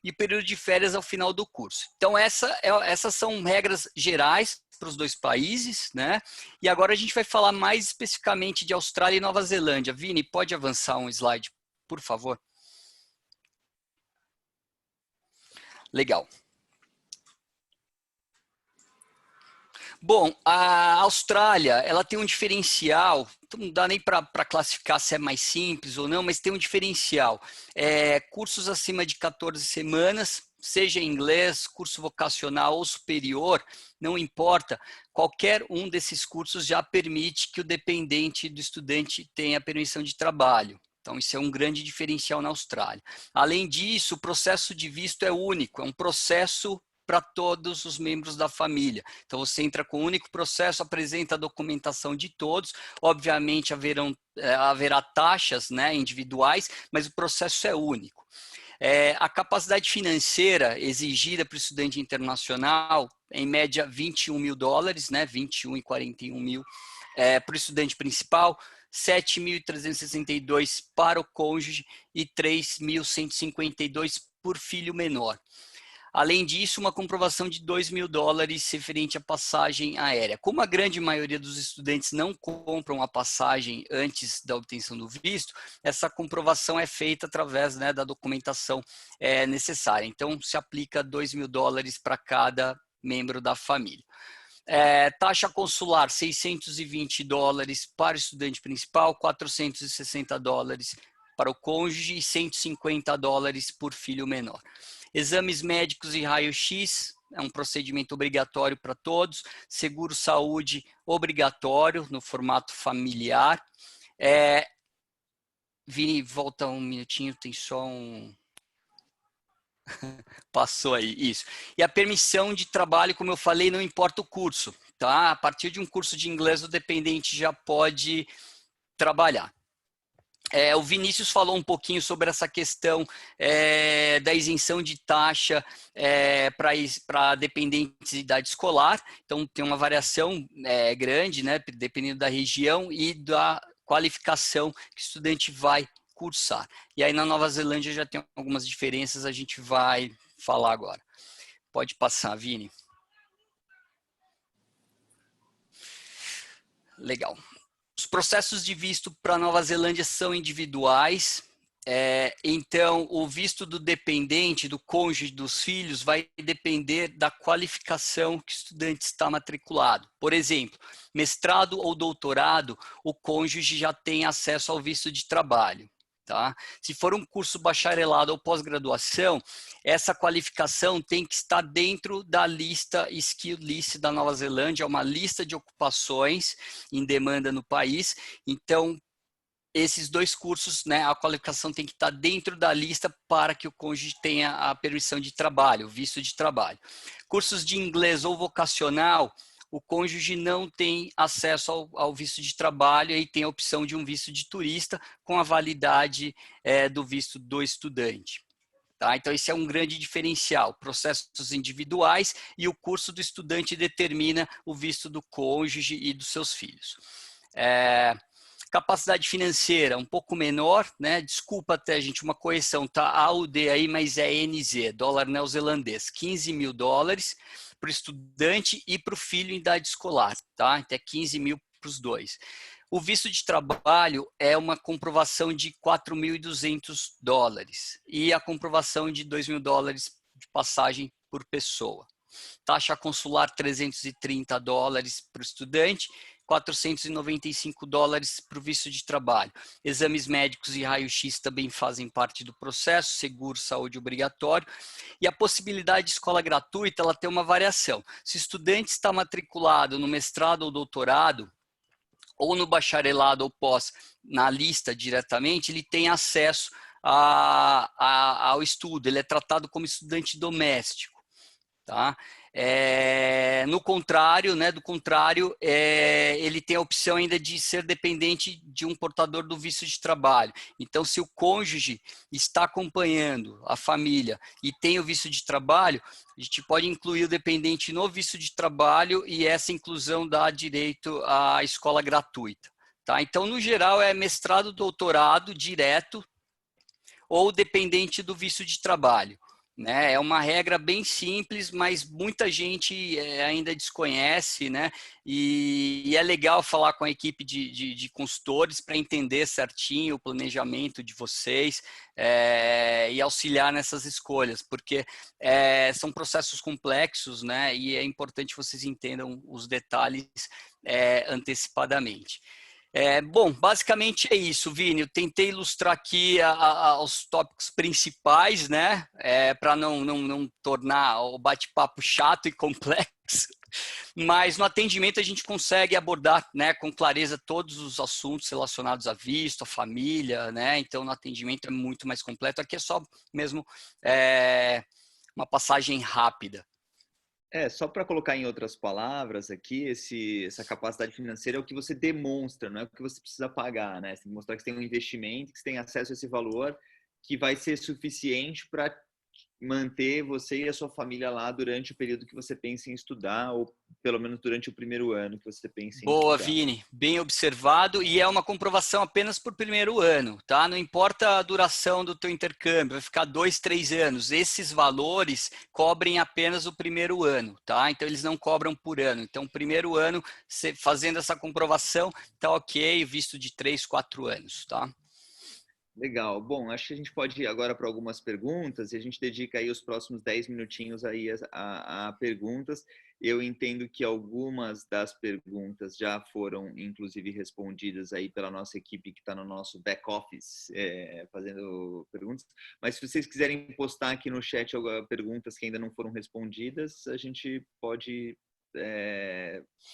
e período de férias ao final do curso. Então, essas são regras gerais para os dois países, né? E agora a gente vai falar mais especificamente de Austrália e Nova Zelândia. Vini, pode avançar um slide, por favor? Legal. Bom, a Austrália, ela tem um diferencial, então não dá nem para classificar se é mais simples ou não, mas tem um diferencial. Cursos acima de 14 semanas, seja em inglês, curso vocacional ou superior, não importa, qualquer um desses cursos já permite que o dependente do estudante tenha permissão de trabalho. Então, isso é um grande diferencial na Austrália. Além disso, o processo de visto é único, é um processo para todos os membros da família. Então, você entra com um único processo, apresenta a documentação de todos, obviamente haverá taxas, né, individuais, mas o processo é único. A capacidade financeira exigida para o estudante internacional, em média, 21 mil dólares, né, 21 e 41 mil para o estudante principal, 7.362 para o cônjuge e 3.152 por filho menor. Além disso, uma comprovação de 2 mil dólares referente à passagem aérea. Como a grande maioria dos estudantes não compram a passagem antes da obtenção do visto, essa comprovação é feita através, né, da documentação necessária. Então, se aplica 2 mil dólares para cada membro da família. Taxa consular, 620 dólares para o estudante principal, 460 dólares para o cônjuge e 150 dólares por filho menor. Exames médicos e raio-x, é um procedimento obrigatório para todos. Seguro-saúde obrigatório no formato familiar. Vini, volta um minutinho, tem só um... Passou aí, isso. E a permissão de trabalho, como eu falei, não importa o curso, tá? A partir de um curso de inglês, o dependente já pode trabalhar. O Vinícius falou um pouquinho sobre essa questão da isenção de taxa para dependentes de idade escolar. Então, tem uma variação grande, né, dependendo da região e da qualificação que o estudante vai cursar. E aí, na Nova Zelândia, já tem algumas diferenças, a gente vai falar agora. Pode passar, Vini. Legal. Os processos de visto para a Nova Zelândia são individuais, então o visto do dependente, do cônjuge, dos filhos, vai depender da qualificação que o estudante está matriculado. Por exemplo, mestrado ou doutorado, o cônjuge já tem acesso ao visto de trabalho. Tá? Se for um curso bacharelado ou pós-graduação, essa qualificação tem que estar dentro da lista Skill List da Nova Zelândia, é uma lista de ocupações em demanda no país. Então, esses 2 cursos, né, a qualificação tem que estar dentro da lista para que o cônjuge tenha a permissão de trabalho, o visto de trabalho. Cursos de inglês ou vocacional, o cônjuge não tem acesso ao visto de trabalho e tem a opção de um visto de turista com a validade do visto do estudante. Tá? Então, esse é um grande diferencial. Processos individuais e o curso do estudante determina o visto do cônjuge e dos seus filhos. Capacidade financeira um pouco menor, né? Desculpa até, gente, uma correção, tá AUD aí, mas é NZ, dólar neozelandês, $15 mil para o estudante e para o filho em idade escolar, tá? Até 15 mil para os dois. O visto de trabalho é uma comprovação de $4.200 e a comprovação de $2.000 de passagem por pessoa. Taxa consular $330 para o estudante, $495 para o visto de trabalho. Exames médicos e raio-x também fazem parte do processo, seguro saúde obrigatório. E a possibilidade de escola gratuita, ela tem uma variação. Se o estudante está matriculado no mestrado ou doutorado, ou no bacharelado ou pós, na lista diretamente, ele tem acesso ao estudo, ele é tratado como estudante doméstico. Tá? No contrário, né, ele tem a opção ainda de ser dependente de um portador do visto de trabalho. Então, se o cônjuge está acompanhando a família e tem o visto de trabalho, a gente pode incluir o dependente no visto de trabalho e essa inclusão dá direito à escola gratuita. Tá? Então, no geral, é mestrado, doutorado direto ou dependente do visto de trabalho. Né? É uma regra bem simples, mas muita gente ainda desconhece, né? E é legal falar com a equipe de consultores para entender certinho o planejamento de vocês e auxiliar nessas escolhas, porque são processos complexos, né? E é importante que vocês entendam os detalhes antecipadamente. Bom, basicamente é isso, Vini. Eu tentei ilustrar aqui os tópicos principais, né? Para não tornar o bate-papo chato e complexo. Mas no atendimento a gente consegue abordar, né, com clareza todos os assuntos relacionados a visto, a família, né? Então no atendimento é muito mais completo. Aqui é só mesmo uma passagem rápida. Só para colocar em outras palavras aqui, essa capacidade financeira é o que você demonstra, não é o que você precisa pagar, né? Você tem que mostrar que você tem um investimento, que você tem acesso a esse valor que vai ser suficiente para manter você e a sua família lá durante o período que você pensa em estudar, ou pelo menos durante o primeiro ano que você pensa em Boa, estudar. Vini, bem observado, e é uma comprovação apenas por primeiro ano, tá? Não importa a duração do teu intercâmbio, vai ficar 2, 3 anos. Esses valores cobrem apenas o primeiro ano, tá? Então eles não cobram por ano. Então, o primeiro ano, fazendo essa comprovação, tá ok, visto de 3, 4 anos, tá? Legal. Bom, acho que a gente pode ir agora para algumas perguntas e a gente dedica aí os próximos 10 minutinhos aí a perguntas. Eu entendo que algumas das perguntas já foram, inclusive, respondidas aí pela nossa equipe que está no nosso back-office fazendo perguntas. Mas se vocês quiserem postar aqui no chat perguntas que ainda não foram respondidas, a gente pode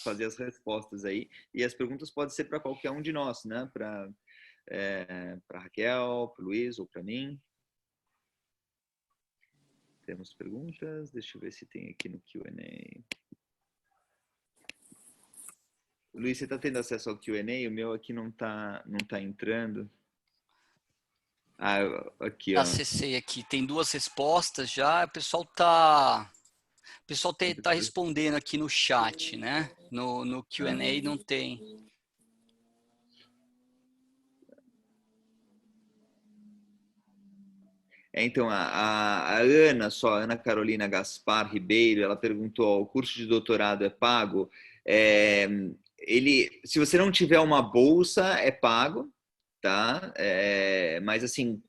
fazer as respostas aí. E as perguntas podem ser para qualquer um de nós, né? Para Raquel, para o Luiz ou para mim. Temos perguntas? Deixa eu ver se tem aqui no Q&A. Luiz, você está tendo acesso ao Q&A? O meu aqui não tá entrando. Aqui, ó. Acessei aqui, tem 2 respostas já, o pessoal tá respondendo aqui no chat, né? No Q&A não tem. Então, a Ana Carolina Gaspar Ribeiro, ela perguntou, o curso de doutorado é pago? Se você não tiver uma bolsa, é pago, tá? Mas, assim,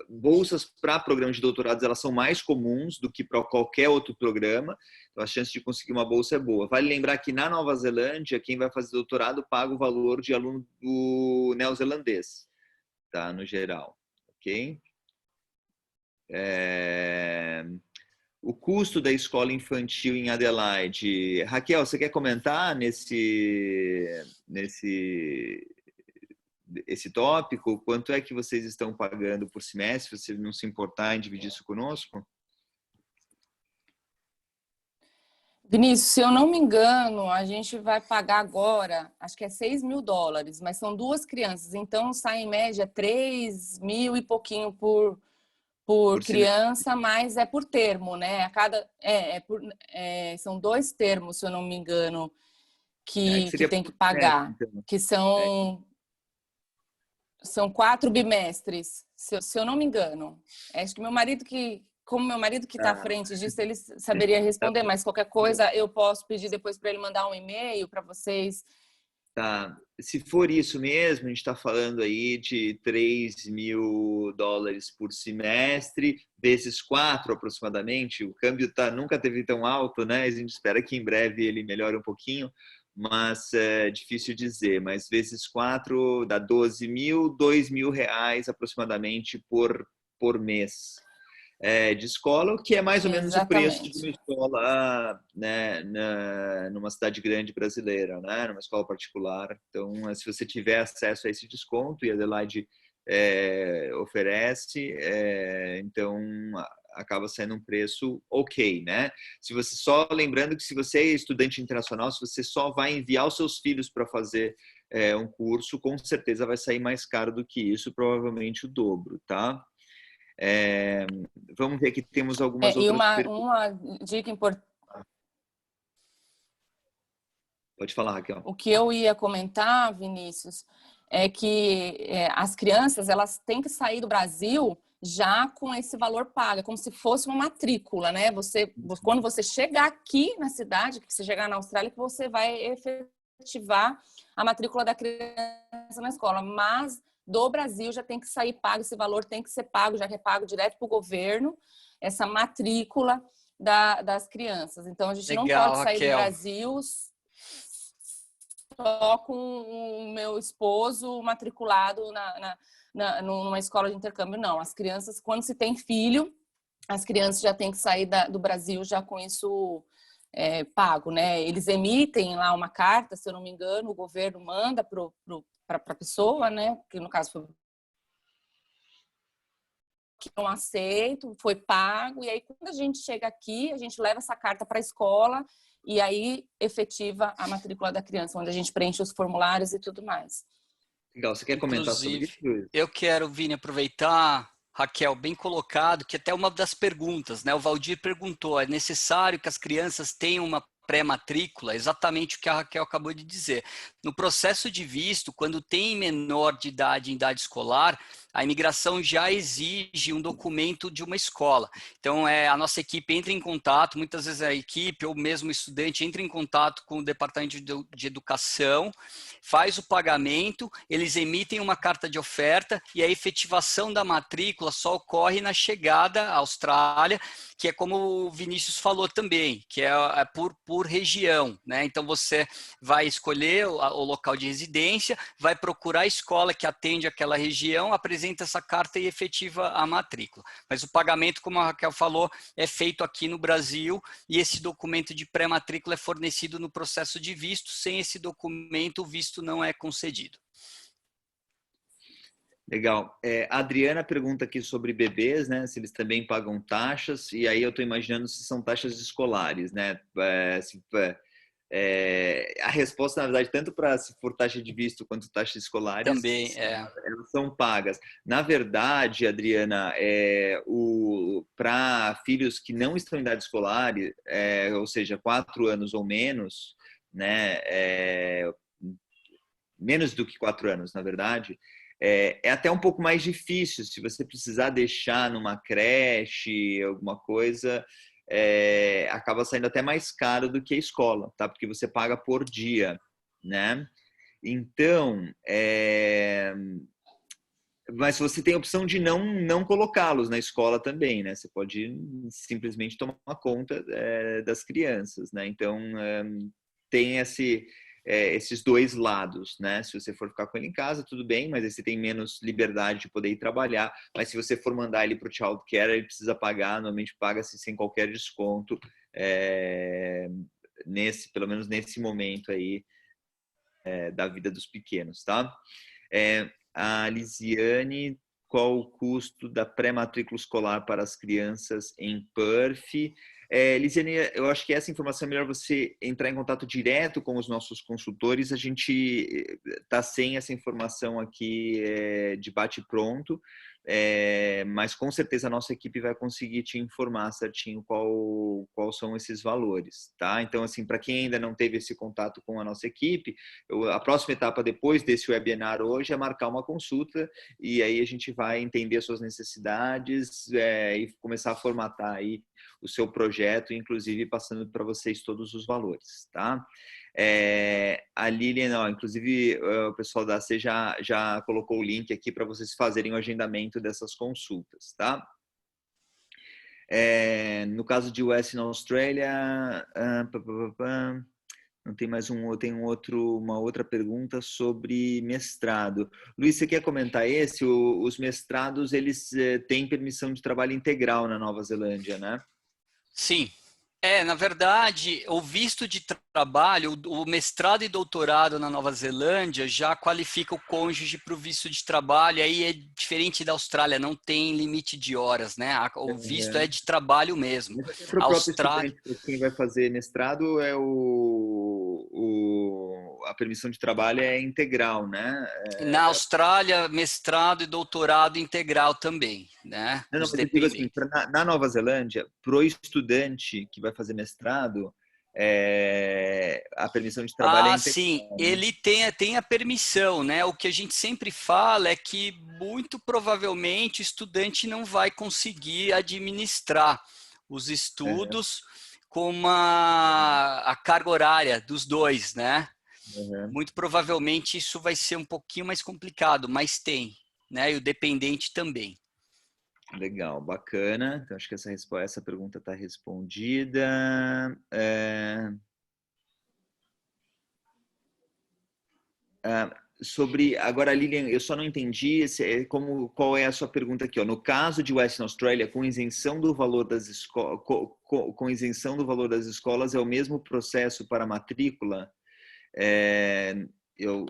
bolsas para programas de doutorados, elas são mais comuns do que para qualquer outro programa, então a chance de conseguir uma bolsa é boa. Vale lembrar que na Nova Zelândia, quem vai fazer doutorado paga o valor de aluno do neozelandês, tá? No geral, ok? O custo da escola infantil em Adelaide. Raquel, você quer comentar esse tópico? Quanto é que vocês estão pagando por semestre? Se você não se importar em dividir isso conosco? Vinícius, se eu não me engano, a gente vai pagar agora, acho que é $6.000, mas são 2 crianças, então sai em média 3.000 e pouquinho por criança, mas é por termo, né? São 2 termos, se eu não me engano, que tem que pagar, então. Que são 4 bimestres, se eu não me engano. Acho que como meu marido que está à frente disso, ele saberia responder, mas qualquer coisa eu posso pedir depois para ele mandar um e-mail para vocês. Tá. Se for isso mesmo, a gente está falando aí de $3.000 por semestre, vezes 4 aproximadamente. O câmbio nunca teve tão alto, né? A gente espera que em breve ele melhore um pouquinho, mas é difícil dizer. Mas vezes 4 dá 12.000, R$2.000 aproximadamente por mês. De escola, o que é mais ou menos o preço de uma escola, né, numa cidade grande brasileira, né, numa escola particular. Então, se você tiver acesso a esse desconto, e a Adelaide oferece, então acaba sendo um preço ok, né? Se você lembrando que se você é estudante internacional, se você só vai enviar os seus filhos para fazer um curso, com certeza vai sair mais caro do que isso, provavelmente o dobro, tá? Vamos ver aqui, temos algumas outras perguntas. Uma dica importante. Pode falar, Raquel. O que eu ia comentar, Vinícius, é que as crianças elas têm que sair do Brasil já com esse valor pago, como se fosse uma matrícula, né? Quando você chegar aqui na cidade, que você chegar na Austrália, que você vai efetivar a matrícula da criança na escola, mas do Brasil já tem que sair pago, esse valor tem que ser pago, já que é pago direto para o governo, essa matrícula das crianças. Então, a gente Legal, não pode sair Raquel. do Brasil só com o meu esposo matriculado numa escola de intercâmbio, não. As crianças, quando se tem filho, as crianças já têm que sair do Brasil já com isso pago, né? Eles emitem lá uma carta, se eu não me engano, o governo manda para a pessoa, né? Que no caso foi que não aceito, foi pago, e aí quando a gente chega aqui, a gente leva essa carta para a escola e aí efetiva a matrícula da criança, onde a gente preenche os formulários e tudo mais. Legal, você quer comentar sobre isso? Eu quero, Vini, aproveitar, Raquel, bem colocado, que até uma das perguntas, né? O Valdir perguntou, é necessário que as crianças tenham uma pré-matrícula? Exatamente o que a Raquel acabou de dizer. No processo de visto, quando tem menor de idade em idade escolar, a imigração já exige um documento de uma escola. Então, a nossa equipe entra em contato, muitas vezes a equipe ou mesmo o estudante entra em contato com o departamento de educação, faz o pagamento, eles emitem uma carta de oferta e a efetivação da matrícula só ocorre na chegada à Austrália, que é como o Vinícius falou também, que é por região, né? Então, você vai escolher o local de residência, vai procurar a escola que atende aquela região, apresenta essa carta e efetiva a matrícula. Mas o pagamento, como a Raquel falou, é feito aqui no Brasil e esse documento de pré-matrícula é fornecido no processo de visto. Sem esse documento, o visto não é concedido. Legal. A Adriana pergunta aqui sobre bebês, né? Se eles também pagam taxas, e aí eu estou imaginando se são taxas escolares, né? A resposta, na verdade, tanto para se for taxa de visto quanto taxas escolares, também elas são pagas. Na verdade, Adriana, para filhos que não estão em idade escolar, ou seja, 4 anos ou menos, né? Menos do que 4 anos, na verdade, é até um pouco mais difícil. Se você precisar deixar numa creche, alguma coisa, acaba saindo até mais caro do que a escola, tá? Porque você paga por dia, né? Então, mas você tem a opção de não colocá-los na escola também, né? Você pode simplesmente tomar conta das crianças, né? Então, tem esses dois lados, né? Se você for ficar com ele em casa, tudo bem, mas aí você tem menos liberdade de poder ir trabalhar. Mas se você for mandar ele para o childcare, ele precisa pagar, normalmente paga-se sem qualquer desconto, pelo menos nesse momento aí da vida dos pequenos, tá? A Lisiane, qual o custo da pré-matrícula escolar para as crianças em Perth? Lisiane, eu acho que essa informação é melhor você entrar em contato direto com os nossos consultores. A gente está sem essa informação aqui de bate-pronto, mas com certeza a nossa equipe vai conseguir te informar certinho qual são esses valores, tá? Então, assim, para quem ainda não teve esse contato com a nossa equipe, a próxima etapa depois desse webinar hoje é marcar uma consulta e aí a gente vai entender as suas necessidades e começar a formatar aí o seu projeto, inclusive passando para vocês todos os valores, tá? A Lilian, inclusive o pessoal da AC já colocou o link aqui para vocês fazerem o agendamento dessas consultas, tá? No caso de Western Australia, não tem mais uma outra pergunta sobre mestrado. Luiz, você quer comentar esse? Os mestrados, eles têm permissão de trabalho integral na Nova Zelândia, né? Sim. Na verdade, o visto de trabalho, o mestrado e doutorado na Nova Zelândia já qualifica o cônjuge para o visto de trabalho, aí é diferente da Austrália, não tem limite de horas, né? O visto é de trabalho mesmo. Mas para o próprio estudante, quem vai fazer mestrado, a permissão de trabalho é integral, né? Na Austrália, mestrado e doutorado integral também, né? Não, mas eu digo assim, na Nova Zelândia, para o estudante que vai fazer mestrado, a permissão de trabalho é integral. Sim, ele tem a permissão, né? O que a gente sempre fala é que muito provavelmente o estudante não vai conseguir administrar os estudos com a carga horária dos dois, né? Muito provavelmente isso vai ser um pouquinho mais complicado, mas tem, né? E o dependente também. Legal, bacana. Então, acho que essa pergunta está respondida. Agora, Lilian, eu só não entendi qual é a sua pergunta aqui. No caso de Western Australia, com isenção do valor das escolas, é o mesmo processo para a matrícula? Eu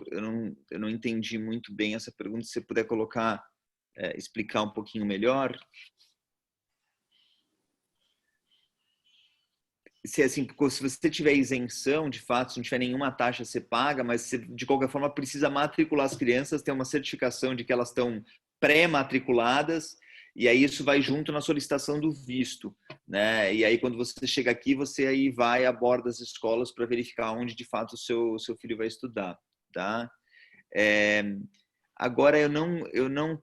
não entendi muito bem essa pergunta. Se você puder explicar um pouquinho melhor. Se você tiver isenção, de fato, se não tiver nenhuma taxa, você paga, mas você, de qualquer forma, precisa matricular as crianças, ter uma certificação de que elas estão pré-matriculadas, e aí isso vai junto na solicitação do visto, né? E aí, quando você chega aqui, você aí vai a bordo das escolas para verificar onde, de fato, o seu filho vai estudar, tá? Agora, eu não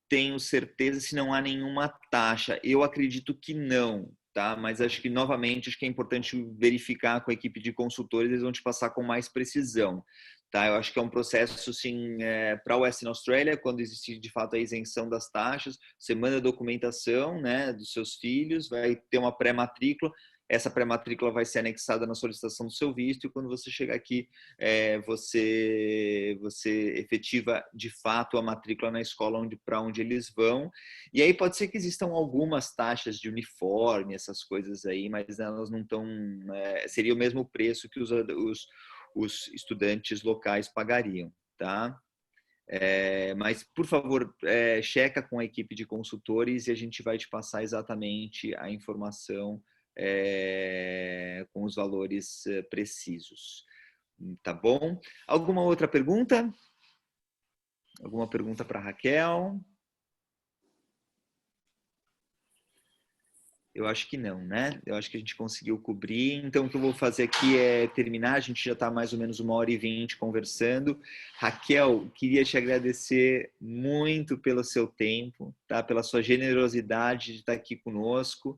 tenho certeza se não há nenhuma taxa. Eu acredito que não, tá? Mas acho que, novamente, acho que é importante verificar com a equipe de consultores, eles vão te passar com mais precisão, tá? Eu acho que é um processo, sim, para a Western Australia, quando existe, de fato, a isenção das taxas, você manda a documentação, né, dos seus filhos, vai ter uma pré-matrícula, essa pré-matrícula vai ser anexada na solicitação do seu visto e quando você chegar aqui, você efetiva de fato a matrícula na escola para onde eles vão. E aí pode ser que existam algumas taxas de uniforme, essas coisas aí, mas elas não estão... seria o mesmo preço que os estudantes locais pagariam, tá? Mas, por favor, checa com a equipe de consultores e a gente vai te passar exatamente a informação com os valores precisos. Tá bom? Alguma outra pergunta? Alguma pergunta para a Raquel? Eu acho que não, né? Eu acho que a gente conseguiu cobrir. Então, o que eu vou fazer aqui é terminar. A gente já está mais ou menos 1h20 conversando. Raquel, queria te agradecer muito pelo seu tempo, tá? Pela sua generosidade de estar aqui conosco,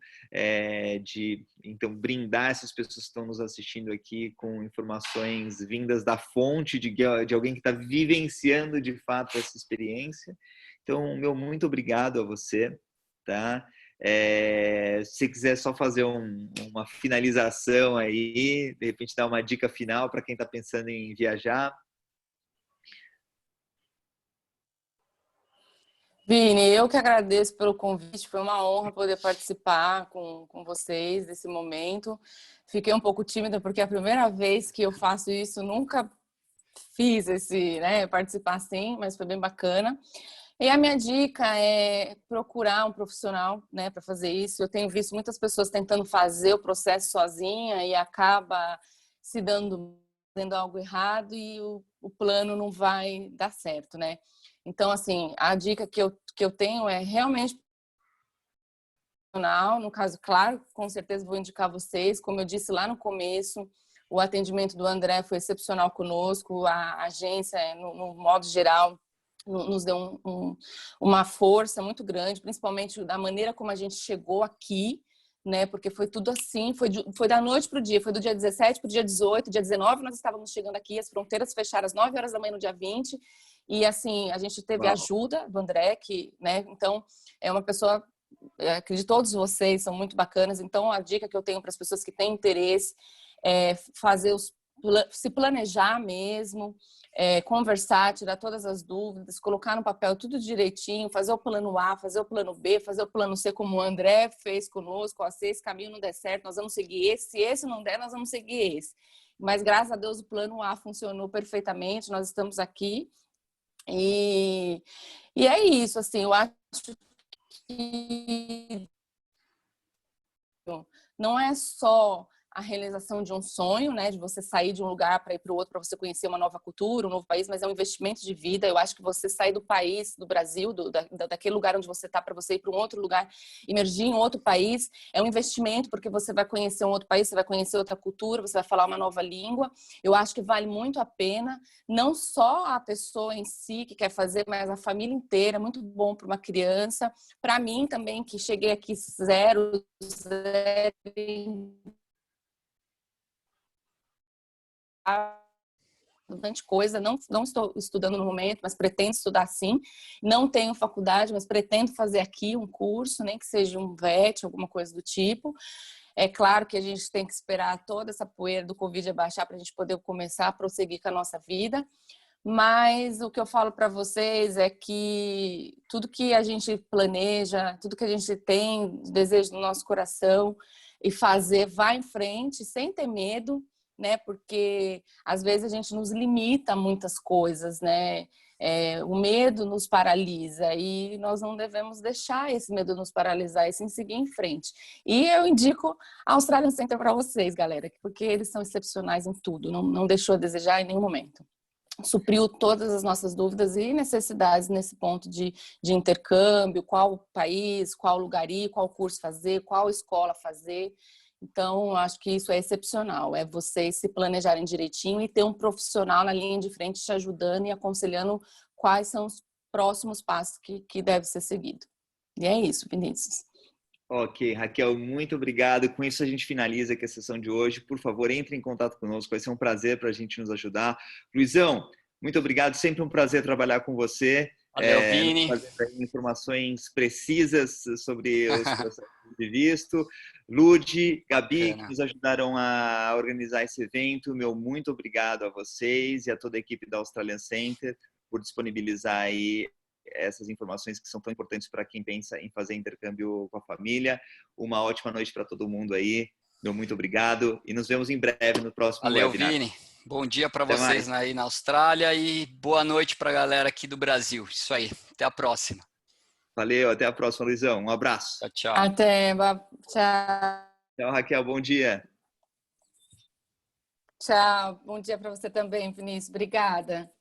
então, brindar essas pessoas que estão nos assistindo aqui com informações vindas da fonte de alguém que está vivenciando, de fato, essa experiência. Então, meu muito obrigado a você, tá? Se você quiser só fazer uma finalização aí, de repente dar uma dica final para quem está pensando em viajar. Vini, eu que agradeço pelo convite, foi uma honra poder participar com vocês nesse momento. Fiquei um pouco tímida porque é a primeira vez que eu faço isso, nunca fiz esse, né, participar sim, mas foi bem bacana. E a minha dica é procurar um profissional, né, para fazer isso. Eu tenho visto muitas pessoas tentando fazer o processo sozinha e acaba se fazendo algo errado e o plano não vai dar certo, né? Então, assim, a dica que eu tenho é realmente profissional. No caso, claro, com certeza vou indicar vocês. Como eu disse lá no começo, o atendimento do André foi excepcional conosco. A agência, no modo geral, nos deu uma força muito grande, principalmente da maneira como a gente chegou aqui, né? Porque foi tudo assim, foi da noite para o dia, foi do dia 17 para o dia 18, dia 19 nós estávamos chegando aqui, as fronteiras fecharam às 9 horas da manhã no dia 20, e assim, a gente teve ajuda do André, que, né? Então, é uma pessoa, acredito que todos vocês são muito bacanas, então a dica que eu tenho para as pessoas que têm interesse é se planejar mesmo, conversar, tirar todas as dúvidas, colocar no papel tudo direitinho, fazer o plano A, fazer o plano B, fazer o plano C, como o André fez conosco. Ó, se esse caminho não der certo, nós vamos seguir esse. Se esse não der, nós vamos seguir esse. Mas, graças a Deus, o plano A funcionou perfeitamente. Nós estamos aqui. E é isso, assim, eu acho que não é só a realização de um sonho, né, de você sair de um lugar para ir para o outro, para você conhecer uma nova cultura, um novo país, mas é um investimento de vida. Eu acho que você sair do país, do Brasil, daquele lugar onde você está, para você ir para um outro lugar, emergir em outro país, é um investimento, porque você vai conhecer um outro país, você vai conhecer outra cultura, você vai falar uma nova língua. Eu acho que vale muito a pena, não só a pessoa em si que quer fazer, mas a família inteira. É muito bom para uma criança. Para mim também, que cheguei aqui zero bastante coisa, não estou estudando no momento, mas pretendo estudar sim. Não tenho faculdade, mas pretendo fazer aqui um curso, nem que seja um VET, alguma coisa do tipo. É claro que a gente tem que esperar toda essa poeira do Covid abaixar para a gente poder começar a prosseguir com a nossa vida. Mas o que eu falo para vocês é que tudo que a gente planeja, tudo que a gente tem, desejo no nosso coração e fazer, vá em frente sem ter medo, né? Porque às vezes a gente nos limita a muitas coisas, né? O medo nos paralisa e nós não devemos deixar esse medo nos paralisar e sim seguir em frente. E eu indico a Australian Center para vocês, galera, porque eles são excepcionais em tudo, não deixou a desejar em nenhum momento. Supriu todas as nossas dúvidas e necessidades nesse ponto de intercâmbio, qual país, qual lugar ir, qual curso fazer, qual escola fazer. Então, acho que isso é excepcional, é vocês se planejarem direitinho e ter um profissional na linha de frente te ajudando e aconselhando quais são os próximos passos que deve ser seguido. E é isso, Vinícius. Ok, Raquel, muito obrigado. Com isso a gente finaliza aqui a sessão de hoje. Por favor, entre em contato conosco, vai ser um prazer para a gente nos ajudar. Luizão, muito obrigado, sempre um prazer trabalhar com você. Valeu, Vini. Fazendo informações precisas sobre os processos de visto. Lude, Gabi, que nos ajudaram a organizar esse evento. Meu muito obrigado a vocês e a toda a equipe da Australian Center por disponibilizar aí essas informações que são tão importantes para quem pensa em fazer intercâmbio com a família. Uma ótima noite para todo mundo aí. Meu muito obrigado e nos vemos em breve no próximo webinar. Valeu, Vini. Bom dia para vocês aí na Austrália e boa noite para a galera aqui do Brasil. Isso aí. Até a próxima. Valeu, até a próxima, Luizão. Um abraço. Tchau, tchau. Até, tchau. Tchau, Raquel. Bom dia. Tchau. Bom dia para você também, Vinícius. Obrigada.